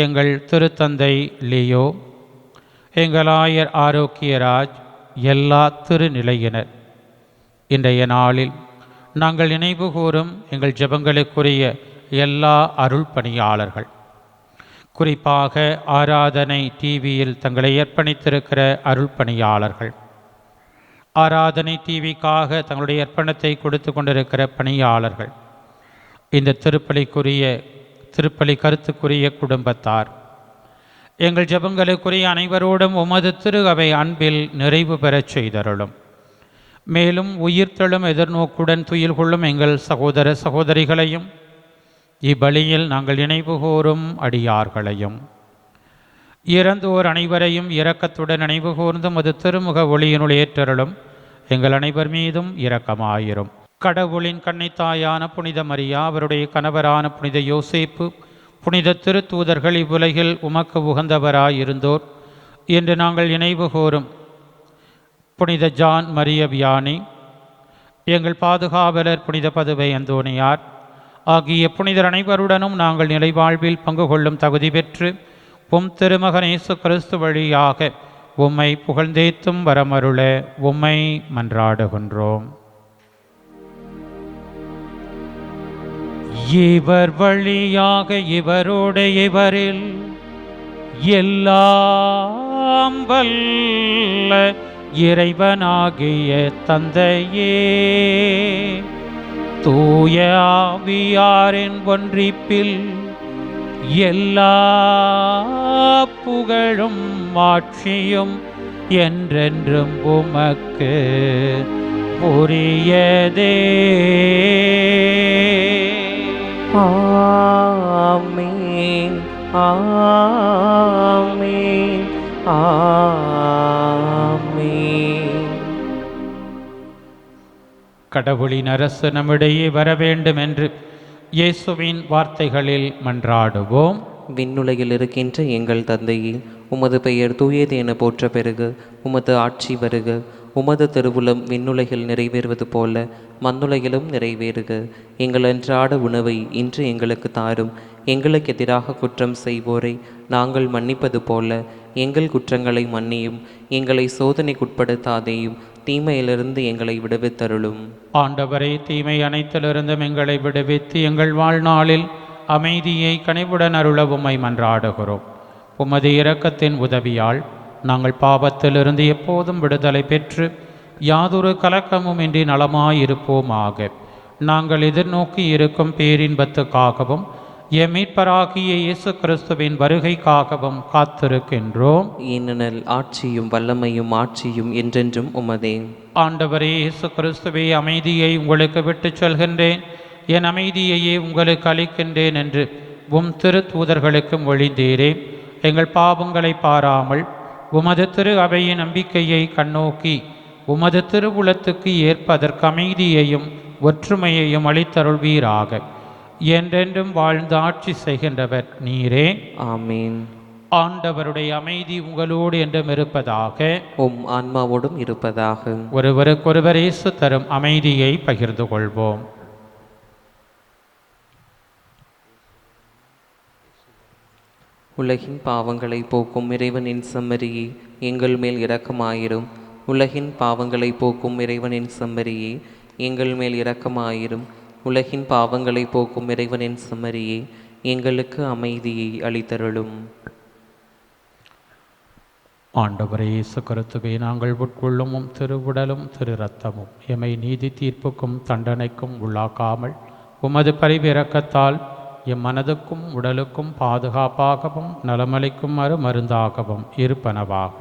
எங்கள் திருத்தந்தை லியோ, எங்கள் ஆயர் ஆரோக்கியராஜ், எல்லா திருநிலையினர், இன்றைய நாளில் நாங்கள் நினைவு கூறும் எங்கள் ஜெபங்களுக்குரிய எல்லா அருள் பணியாளர்கள், குறிப்பாக ஆராதனை டிவியில் தங்களை அர்ப்பணித்திருக்கிற அருள் பணியாளர்கள், ஆராதனை டிவிக்காக தங்களுடைய அர்ப்பணத்தை கொடுத்து கொண்டிருக்கிற பணியாளர்கள், இந்த திருப்பலி கருத்துக்குரிய குடும்பத்தார், எங்கள் ஜெபங்களுக்குரிய அனைவரோடும் உமது திரு அவை அன்பில் நிறைவு பெறச் செய்தருளும். மேலும் உயிர்த்தெழும் எதிர்நோக்குடன் துயில் கொள்ளும் எங்கள் சகோதர சகோதரிகளையும் இப்பலியில் நாங்கள் நினைவு கூறும் அடியார்களையும் இறந்தோர் அனைவரையும் இரக்கத்துடன் நினைவு கூர்ந்தும் அது திருமுக ஒளியினுள் ஏற்றருளும். எங்கள் அனைவர் மீதும் இரக்கமாயிரும். கடவுளின் கன்னித்தாயான புனித மரியா, அவருடைய கணவரான புனித யோசேப்பு, புனித திருத்தூதர்கள், இவ்வுலகில் உமக்கு உகந்தவராயிருந்தோர் என்று நாங்கள் நினைவு கூறும் புனித ஜான் மரிய வியானி, எங்கள் பாதுகாவலர் புனித பதுவை அந்தோனியார் ஆகிய புனிதர் அனைவருடனும் நாங்கள் நிலைவாழ்வில் பங்கு கொள்ளும் தகுதி பெற்று உம் திருமகன் இயேசு கிறிஸ்து வழியாக உம்மை புகழ்ந்தேத்தும் வரமருள உம்மை மன்றாடுகின்றோம். இவர் வழியாக இவரோடு இவரில் எல்லாம் வல்ல இறைவனாகிய தந்தையே, தூய ஆவியாரின் ஒன்றிப்பில் எல்லா புகழும் ஆட்சியும் என்றென்றும் உமக்கு உரியதே. ஆமென், ஆமென், ஆமென். கடவுளின் அரசு நம்மிடையே வர வேண்டும் என்று இயேசுவின் வார்த்தைகளில் மன்றாடுவோம். விண்ணுலகில் இருக்கின்ற எங்கள் தந்தையே, உமது பெயர் தூயது என போற்ற பெறுக. உமது ஆட்சி வருக. உமது திருவுளம் விண்ணுலகில் நிறைவேறுவது போல மண்ணுலகிலும் நிறைவேறுக. எங்கள் அன்றாட உணவை இன்று எங்களுக்கு தாரும். எங்களுக்கு எதிராக குற்றம் செய்வோரை நாங்கள் மன்னிப்பது போல எங்கள் குற்றங்களை மன்னியும். எங்களை சோதனைக்குட்படுத்தாதேயும், தீமையிலிருந்து எங்களை விடுவித்தருளும். ஆண்டவரே, தீமை அனைத்திலிருந்தும் எங்களை விடுவித்து எங்கள் வாழ்நாளில் அமைதியை கனிவுடன் அருள உம்மை மன்றாடுகிறோம். உமது இரக்கத்தின் உதவியால் நாங்கள் பாவத்திலிருந்து எப்போதும் விடுதலை பெற்று யாதொரு கலக்கமும் இன்றி நலமாயிருப்போமாக. நாங்கள் எதிர்நோக்கி இருக்கும் பேரின்பத்துக்காகவும் எம் மீட்பராகிய இயேசு கிறிஸ்துவின் வருகைக்காகவும் காத்திருக்கின்றோம். ஏனெனில் ஆட்சியும் வல்லமையும் ஆட்சியும் என்றென்றும் உமதே. ஆண்டவரே இயேசு கிறிஸ்துவே, அமைதியை உங்களுக்கு விட்டுச் செல்கின்றேன், என் அமைதியையே உங்களுக்கு அளிக்கின்றேன் என்று உம் திரு தூதர்களுக்கும் ஒழிந்தீரே. எங்கள் பாவங்களை பாராமல் உமது திரு அவையின் நம்பிக்கையை கண்ணோக்கி உமது திருவுளத்துக்கு ஏற்பதற்கு அமைதியையும் ஒற்றுமையையும் அளித்தருள்வீராக. என்றென்றும் வாழ்ந்து ஆட்சி செய்கின்றவர் நீரே. ஆமீன். ஆண்டவருடைய அமைதி உங்களோடு என்றும் இருப்பதாக. உம் ஆன்மாவோடும் இருப்பதாக. ஒருவருக்கொருவர் இயேசு தரும் அமைதியை பகிர்ந்து கொள்வோம். உலகின் பாவங்களை போக்கும் இறைவனின் செம்மறியே, எங்கள் மேல் இரக்கமாயிரும். உலகின் பாவங்களை போக்கும் இறைவனின் செம்மறியே, எங்கள் மேல் இரக்கமாயிரும். உலகின் பாவங்களை போக்கும் இறைவனின் செம்மறியே, எங்களுக்கு அமைதியை அளித்தருளும். ஆண்டவரே இயேசு கிறிஸ்துவே, நாங்கள் உட்கொள்ளும் திருவுடலும் திரு இரத்தமும் எமை நீதி தீர்ப்புக்கும் தண்டனைக்கும் உள்ளாக்காமல் உமது பரிவிரக்கத்தால் எம் மனதுக்கும் உடலுக்கும் பாதுகாப்பாகவும் நலமளிக்கும் மருந்தாகவும் இருப்பனவாக.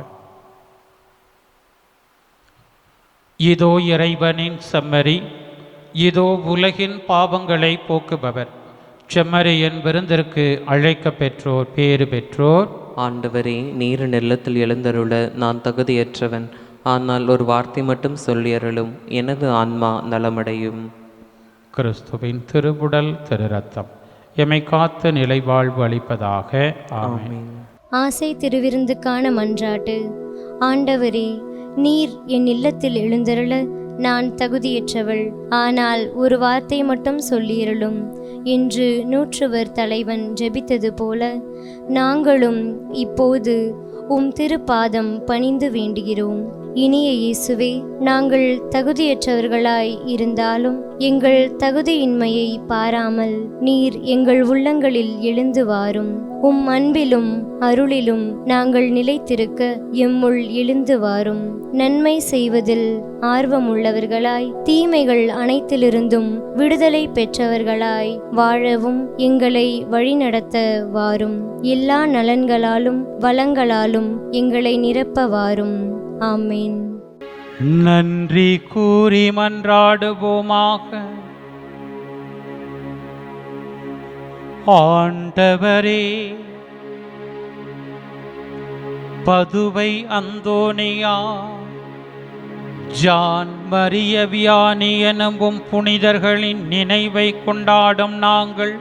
இதோ இறைவனின் செம்மறி, இதோ உலகின் பாவங்களை போக்குபவர். செம்மறியின் விருந்திற்கு அழைக்க பெற்றோர் பேறு பெற்றோர். ஆண்டவரே, நீர் நிலத்தில் எழுந்தருள நான் தகுதியற்றவன். ஆனால் ஒரு வார்த்தை மட்டும் சொல்லியருளும், எனது ஆன்மா நலமடையும். கிறிஸ்துவின் திருவுடல் திரு ரத்தம் எமை காத்து நிலை வாழ்வு அளிப்பதாக. ஆமென். ஆசை திருவிருந்துக்கான மன்றாட்டு. ஆண்டவரே, நீர் என் இல்லத்தில் எழுந்தருள நான் தகுதியற்றவள். ஆனால் ஒரு வார்த்தை மட்டும் சொல்லியருளும் என்று நூற்றுவர் தலைவன் ஜெபித்தது போல நாங்களும் இப்போது உம் திருப்பாதம் பணிந்து வேண்டுகிறோம். இனிய இயேசுவே, நாங்கள் தகுதியற்றவர்களாய் இருந்தாலும் எங்கள் தகுதியின்மையை பாராமல் நீர் எங்கள் உள்ளங்களில் எழுந்து வாரும். உம் அன்பிலும் அருளிலும் நாங்கள் நிலைத்திருக்க எம்முள் எழுந்து வாரும். நன்மை செய்வதில் ஆர்வமுள்ளவர்களாய், தீமைகள் அனைத்திலிருந்தும் விடுதலை பெற்றவர்களாய் வாழவும் எங்களை வழிநடத்த வாரும். எல்லா நலன்களாலும் வளங்களாலும் எங்களை நிரப்ப வாரும். ஆமேன். நன்றி கூறி மன்றாடுவோமாக. ஆண்டவரே, பதுவை அந்தோனியா, ஜான் மரிய வியானி எனும் புனிதர்களின் நினைவை கொண்டாடும் நாங்கள்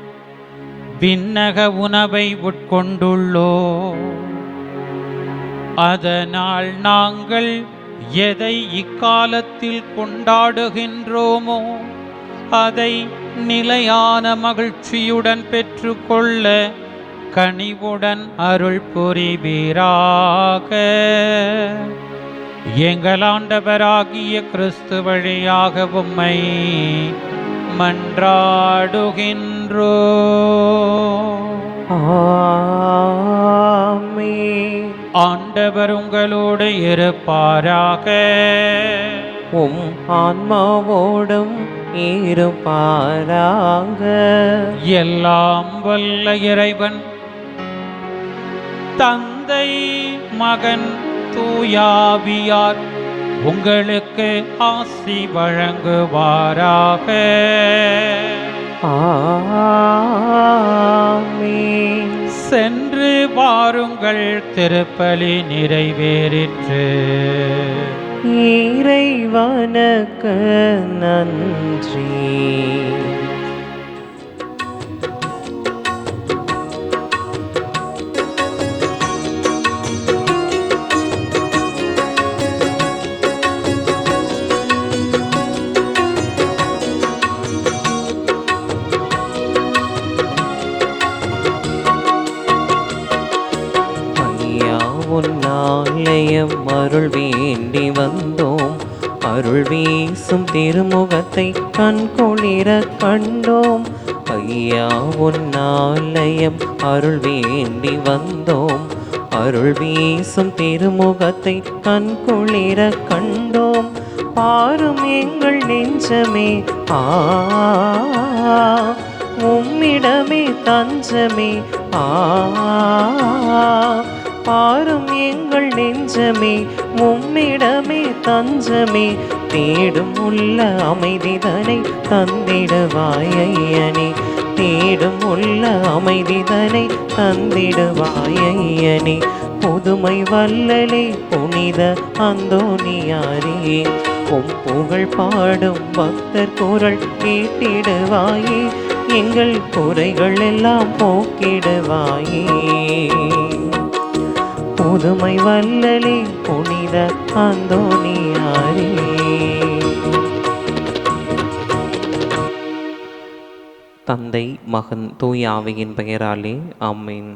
விண்ணக உணவை உட்கொண்டுள்ளோம். அதனால் நாங்கள் எதை இக்காலத்தில் கொண்டாடுகின்றோமோ அதை நிலையான மகிழ்ச்சியுடன் பெற்றுக்கொள்ள கனிவுடன் அருள் புரிவீராக. எங்கள் ஆண்டவராகிய கிறிஸ்து வழியாக உம்மை மன்றாடுகின்றோம். ஆமென். ஆண்டவர் உங்களோடு இருப்பாராக. உம் ஆன்மாவோடும் இருப்பாராக. எல்லாம் வல்ல இறைவன் தந்தை, மகன், தூயாவியார் உங்களுக்கு ஆசி வழங்குவாராக. ஆமென். சென்று வாருங்கள், திருப்பலி நிறைவேறிற்று. இறைவனுக்கு நன்றி. உன்னாலயம் அருள் வேண்டி வந்தோம். அருள் வீசும் திருமுகத்தை கண்குளிர கண்டோம். ஐயா, உன்னாலயம் அருள் வேண்டி வந்தோம். அருள் வீசும் திருமுகத்தை கண்குளிர கண்டோம். பாரும் எங்கள் நெஞ்சமே, உம்மிடமே தஞ்சமே. பாரும் எங்கள் நெஞ்சமே, உம்மிடமே தஞ்சமே. தேடும் உள்ள அமைதிதனை தந்திடுவாய் ஐயனே. தேடும் உள்ள அமைதிதனை தந்திடுவாய் ஐயனே. புதுமை வல்லலே புனித அந்தோனியாரே, உம் புகழ் பாடும் பக்தர் குரல் கேட்டிடுவாயே. எங்கள் குறைகள் எல்லாம் போக்கிடுவாயே. புதுமை வல்லலே புனித அந்தோனியாரே. தந்தை, மகன், தூய ஆவியின் பெயராலே ஆமென்.